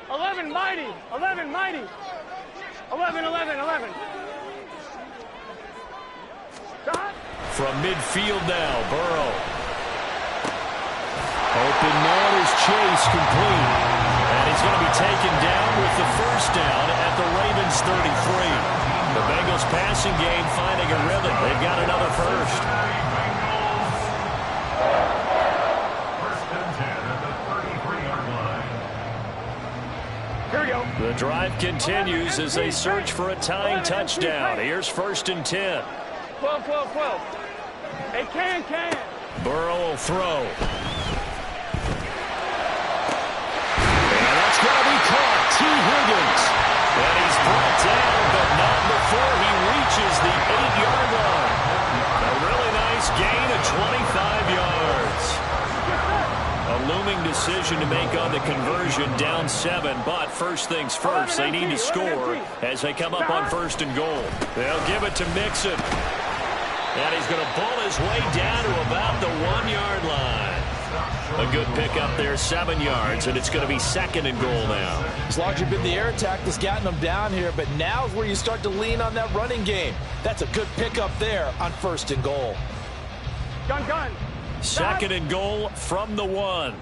11, mighty. 11, mighty. 11, 11, 11. Shot. From midfield now, Burrow. Open man is Chase, complete. And he's going to be taken down with the first down at the Ravens 33. The Bengals passing game finding a rhythm. They've got another first. First and 10 at the 33-yard line. Here we go. The drive continues as they search for a tying touchdown. Here's 1st and 10. 12, 12, 12. Hey, can. Burrow will throw. Going to be caught. T. Higgins. And he's brought down, but not before he reaches the 8-yard line. A really nice gain of 25 yards. A looming decision to make on the conversion, down 7. But first things first, they need to score as they come up on 1st and goal. They'll give it to Mixon. And he's going to pull his way down to about the 1-yard line. A good pickup there, 7 yards, and it's going to be 2nd and goal now. As long as you've been the air attack that's gotten them down here, but now is where you start to lean on that running game. That's a good pickup there on 1st and goal. Gun. 2nd and goal from the 1.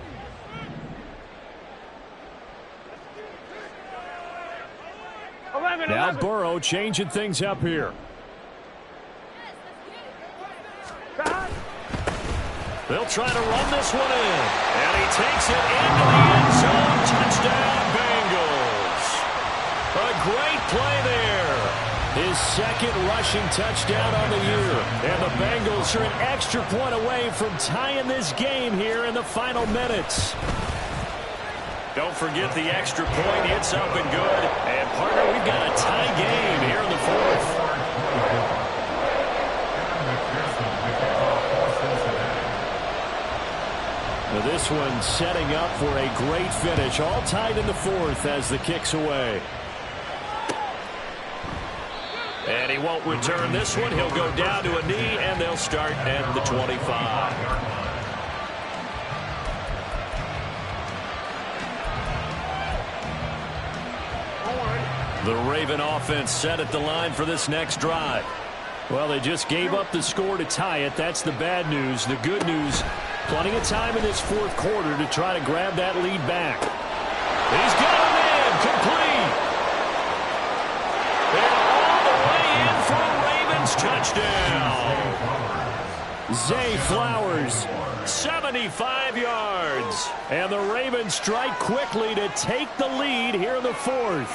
Now Burrow changing things up here. They'll try to run this one in. And he takes it into the end zone. Touchdown, Bengals. A great play there. His 2nd rushing touchdown on the year. And the Bengals are an extra point away from tying this game here in the final minutes. Don't forget the extra point. It's up and good. And, partner, we've got a tie game here in the 4th. This one setting up for a great finish. All tied in the 4th as the kick's away. And he won't return this one. He'll go down to a knee, and they'll start at the 25. The Raven offense set at the line for this next drive. Well, they just gave up the score to tie it. That's the bad news. The good news, plenty of time in this 4th quarter to try to grab that lead back. He's got a man complete. And all the way in for a Ravens touchdown. Zay Flowers, 75 yards. And the Ravens strike quickly to take the lead here in the 4th.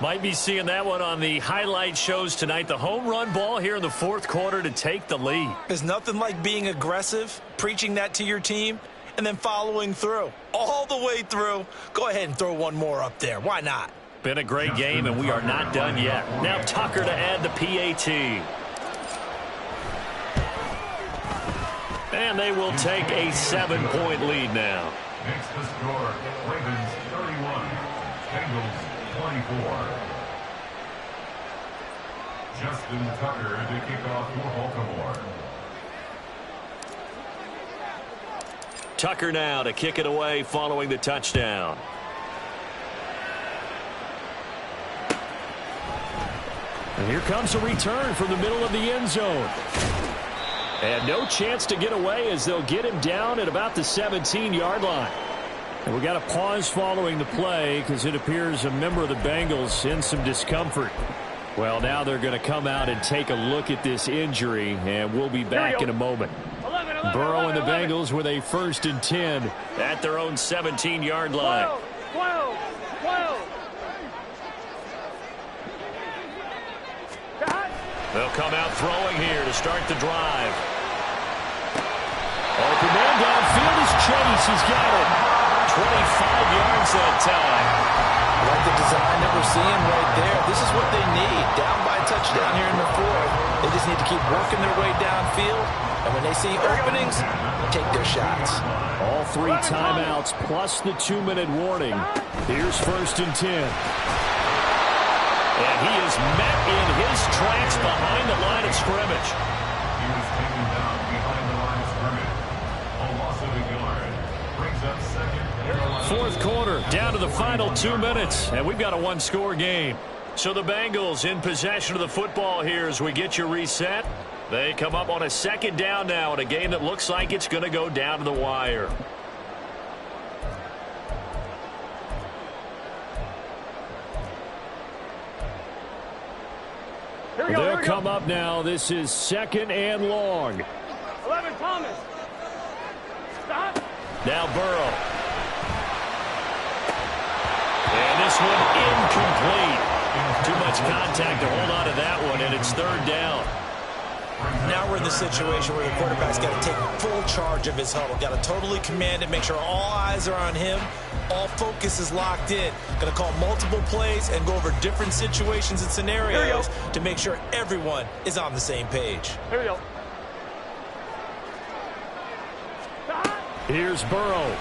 Might be seeing that one on the highlight shows tonight. The home run ball here in the 4th quarter to take the lead. There's nothing like being aggressive, preaching that to your team, and then following through. All the way through. Go ahead and throw one more up there. Why not? Been a great game, and we are not done yet. Now Tucker to add the PAT. And they will take a 7-point lead now. Makes the score Ravens 31, Bengals 24. Justin Tucker to kick off for Baltimore. Tucker now to kick it away following the touchdown. And here comes a return from the middle of the end zone. And no chance to get away as they'll get him down at about the 17-yard line. And we got a pause following the play because it appears a member of the Bengals in some discomfort. Well, now they're going to come out and take a look at this injury, and we'll be back in a moment. Burrow and the Bengals with a 1st and 10 at their own 17-yard line. 12. They'll come out throwing here to start the drive. Open man downfield is Chase. He's got it. 25 yards that time. I like the design that we're seeing right there. This is what they need. Down by a touchdown here in the 4th. They just need to keep working their way downfield. And when they see openings, take their shots. All 3 timeouts plus the 2-minute warning. Here's 1st and 10. And he is met in his tracks behind the line of scrimmage. He was taken down behind the line of scrimmage. A loss of a yard. Brings up 2nd. 4th quarter, down to the final 2 minutes, and we've got a 1-score game. So the Bengals in possession of the football here as we get you reset. They come up on a 2nd down now in a game that looks like it's going to go down to the wire. They'll come up now. This is 2nd and long. 11, Thomas. Stop. Now Burrow. And this one incomplete. Too much contact to hold on to that one, and it's 3rd down. Now we're in the situation where the quarterback's got to take full charge of his huddle. Got to totally command it, make sure all eyes are on him. All focus is locked in. Going to call multiple plays and go over different situations and scenarios to make sure everyone is on the same page. Here we go. Here's Burrow.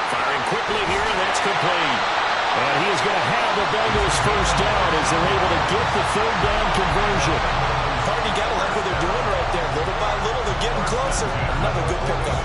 Firing quickly here, and that's complete. And he is going to have the Bengals 1st down as they're able to get the 3rd down conversion. Hardy got to like what they're doing right there. Little by little, they're getting closer. Another good pickup.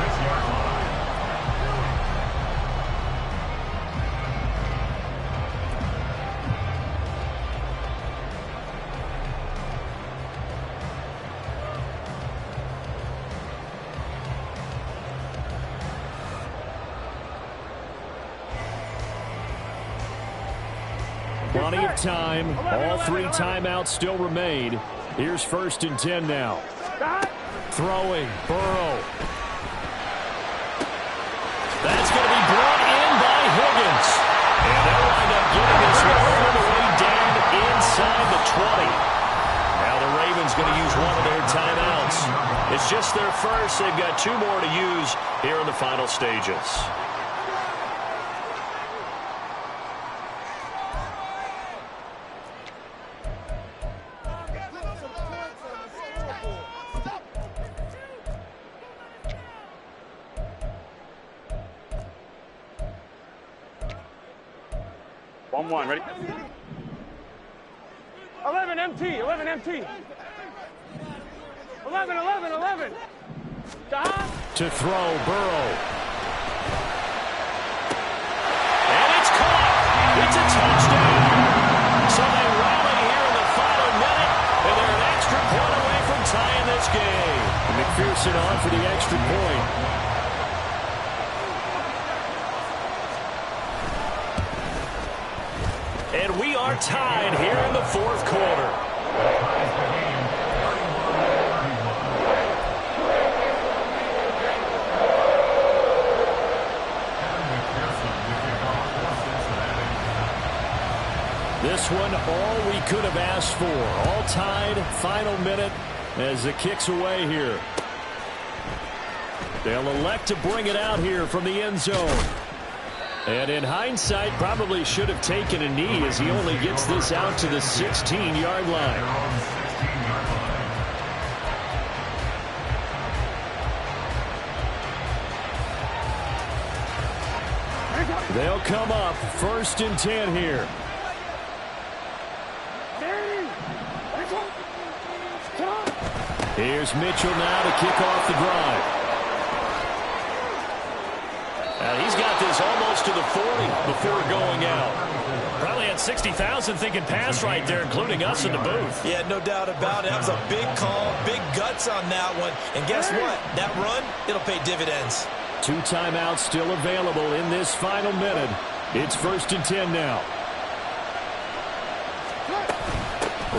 Plenty of time. All 3 timeouts still remain. Here's 1st and 10 now. Throwing. Burrow. That's going to be brought in by Higgins. And they'll wind up getting this one all the way down inside the 20. Now the Ravens going to use one of their timeouts. It's just their first. They've got 2 more to use here in the final stages. One, ready? 11 MT, 11 MT. 11. Stop. To throw, Burrow. And it's caught. It's a touchdown. So they rally here in the final minute, and they're an extra point away from tying this game. McPherson on for the extra point. And we are tied here in the 4th quarter. This one, all we could have asked for. All tied, final minute as it kicks away here. They'll elect to bring it out here from the end zone. And in hindsight, probably should have taken a knee as he only gets this out to the 16-yard line. They'll come up 1st and 10 here. Here's Mitchell now to kick off the drive. He's got this almost to the 40 before going out. Probably had 60,000 thinking pass right there, including us in the booth. Yeah, no doubt about it. That was a big call, big guts on that one. And guess what? That run, it'll pay dividends. 2 timeouts still available in this final minute. It's 1st and 10 now.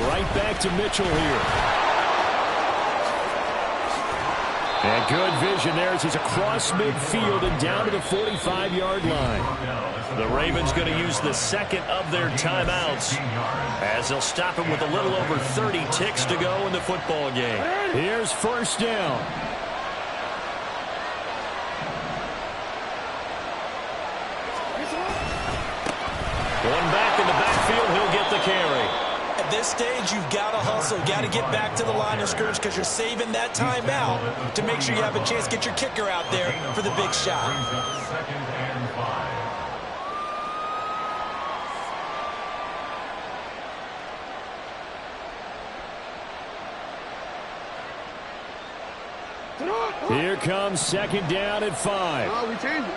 Right back to Mitchell here. And good vision there as he's across midfield and down to the 45-yard line. The Ravens going to use the second of their timeouts as they'll stop him with a little over 30 ticks to go in the football game. Here's 1st down. Going back in the backfield, he'll get the carry. At this stage, you've got to hustle. Got to get back to the line of scrimmage because you're saving that timeout to make sure you have a chance to get your kicker out there for the big shot. Here comes 2nd down at 5. Oh, we changed it.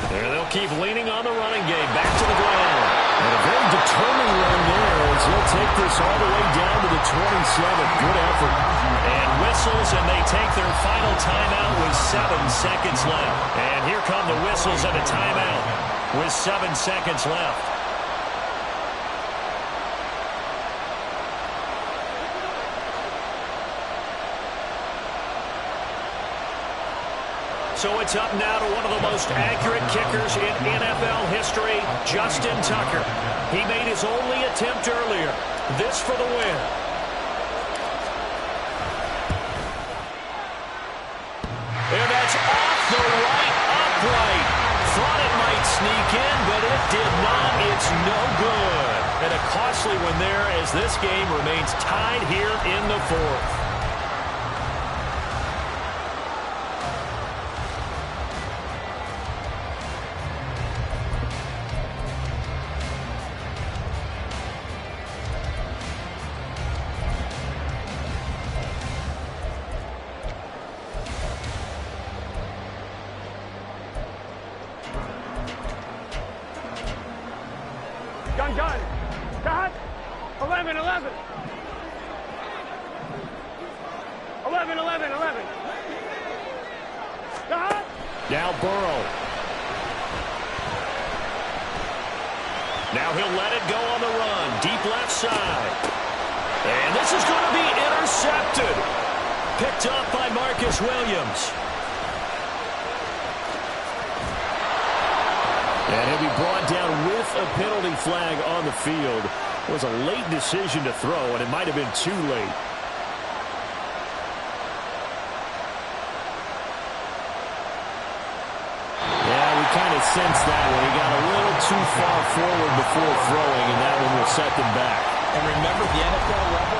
There they'll keep leaning on the running game. Back to the ground. And a very determined run there as he'll take this all the way down to the 27. Good effort. And whistles, and they take their final timeout with 7 seconds left. And here come the whistles and a timeout with 7 seconds left. So it's up now to one of the most accurate kickers in NFL history, Justin Tucker. He made his only attempt earlier. This for the win. And that's off the right upright. Thought it might sneak in, but it did not. It's no good. And a costly one there as this game remains tied here in the 4th. Gun. Got 11. 11. Got. Now Burrow. Now he'll let it go on the run. Deep left side. And this is going to be intercepted. Picked up by Marcus Williams. And he'll be brought down with a penalty flag on the field. It was a late decision to throw, and it might have been too late. Yeah, we kind of sensed that one. He got a little too far forward before throwing, and that one will set them back. And remember the NFL level.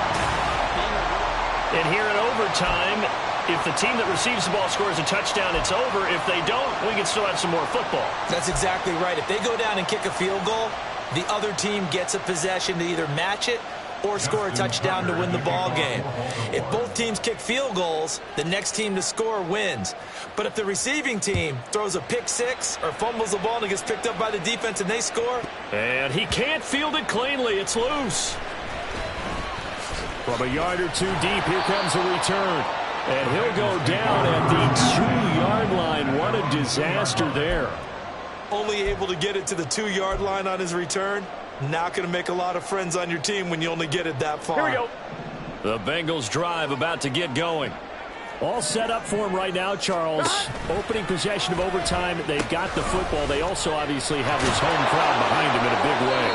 And here in overtime, if the team that receives the ball scores a touchdown, it's over. If they don't, we can still have some more football. That's exactly right. If they go down and kick a field goal, the other team gets a possession to either match it or score a touchdown to win the ball game. If both teams kick field goals, the next team to score wins. But if the receiving team throws a pick six or fumbles the ball and it gets picked up by the defense and they score. And he can't field it cleanly. It's loose. From a yard or two deep, here comes a return. And he'll go down at the 2-yard line. What a disaster there. Only able to get it to the 2-yard line on his return. Not going to make a lot of friends on your team when you only get it that far. Here we go. The Bengals drive about to get going. All set up for him right now, Charles. Opening possession of overtime. They've got the football. They also obviously have his home crowd behind him in a big way.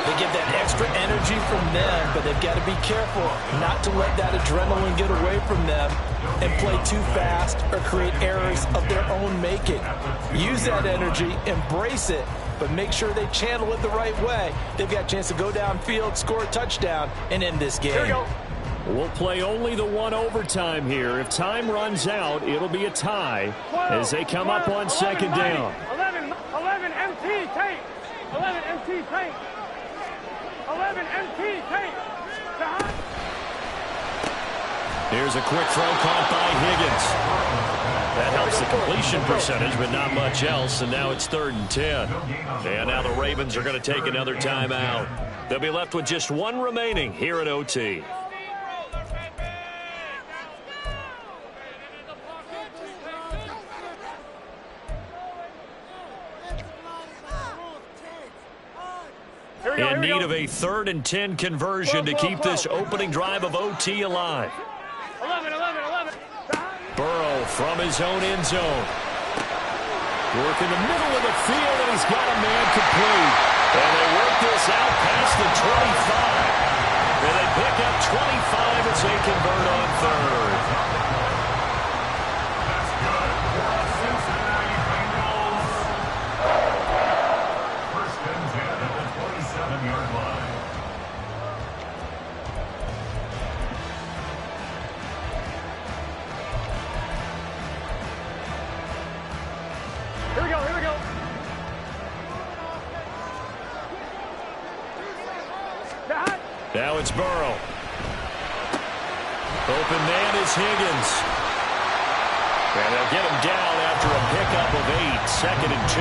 They get that extra energy from them, but they've got to be careful not to let that adrenaline get away from them and play too fast or create errors of their own making. Use that energy, embrace it, but make sure they channel it the right way. They've got a chance to go downfield, score a touchdown, and end this game. Here we go. We'll play only the one overtime here. If time runs out, it'll be a tie 12, as they come up on 11, second down. 11 MT tank. 11 MT tank. 11 MT tank. Here's a quick throw caught by Higgins. That helps the completion percentage, but not much else, and now it's 3rd and 10. And now the Ravens are going to take another timeout. They'll be left with just one remaining here at OT. In need of a 3rd and 10 conversion to keep this opening drive of OT alive. 11. Burrow from his own end zone. Work in the middle of the field, and he's got a man complete. And they work this out past the 25. And they pick up 25 as they convert on 3rd. That's good. Cincinnati Bengals. 1st and 10 at the 27-yard line. Here we go. Now it's Burrow. Open man is Higgins. And they'll get him down after a pickup of 8, 2nd and 2.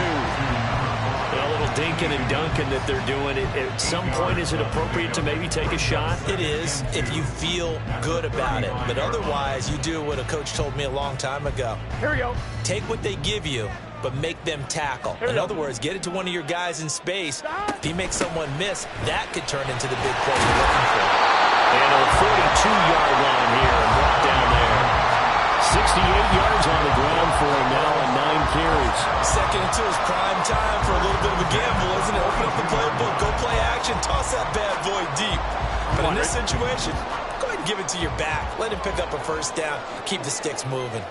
A little dinking and dunking that they're doing. At some point, is it appropriate to maybe take a shot? It is, if you feel good about it. But otherwise, you do what a coach told me a long time ago. Here we go. Take what they give you, but make them tackle. In other words, get it to one of your guys in space. If he makes someone miss, that could turn into the big play you're looking for. And a 42-yard line here and brought down there. 68 yards on the ground for him now on 9 carries. 2nd and 2 is prime time for a little bit of a gamble, isn't it? Open up the playbook, go play action, toss that bad boy deep. But in this situation, go ahead and give it to your back. Let him pick up a 1st down, keep the sticks moving.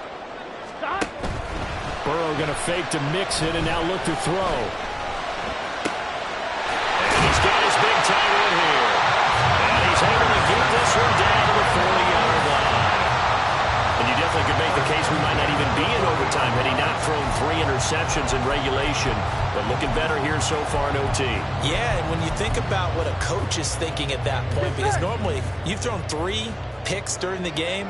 Burrow going to fake to mix it and now look to throw. And he's got his big tight end here. And he's able to get this one down to the 40-yard line. And you definitely could make the case we might not even be in overtime had he not thrown 3 interceptions in regulation. But looking better here so far in OT. Yeah, and when you think about what a coach is thinking at that point, because normally you've thrown 3 picks during the game,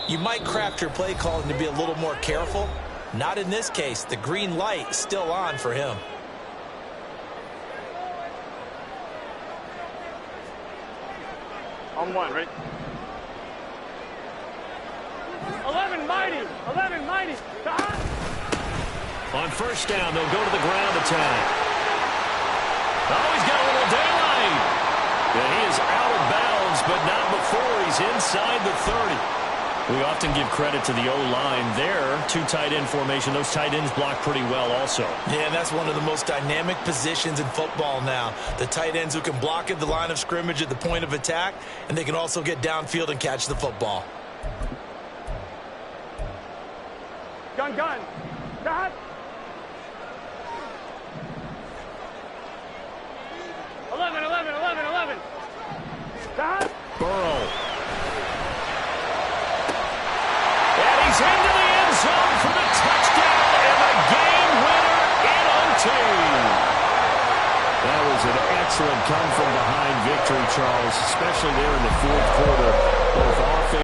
you might craft your play calling to be a little more careful. Not in this case. The green light is still on for him. On 1, right? 11 mighty. On 1st down, they'll go to the ground attack. Oh, he's got a little daylight. And he is out of bounds, but not before he's inside the 30. We often give credit to the O-line there. 2 tight end formation. Those tight ends block pretty well also. Yeah, and that's one of the most dynamic positions in football now. The tight ends who can block at the line of scrimmage at the point of attack, and they can also get downfield and catch the football. Gun. Dad. 11. Dad. Burrow. And he's into the end zone for the touchdown and the game winner in OT. That was an excellent come-from-behind victory, Charles, especially there in the 4th quarter. Both offense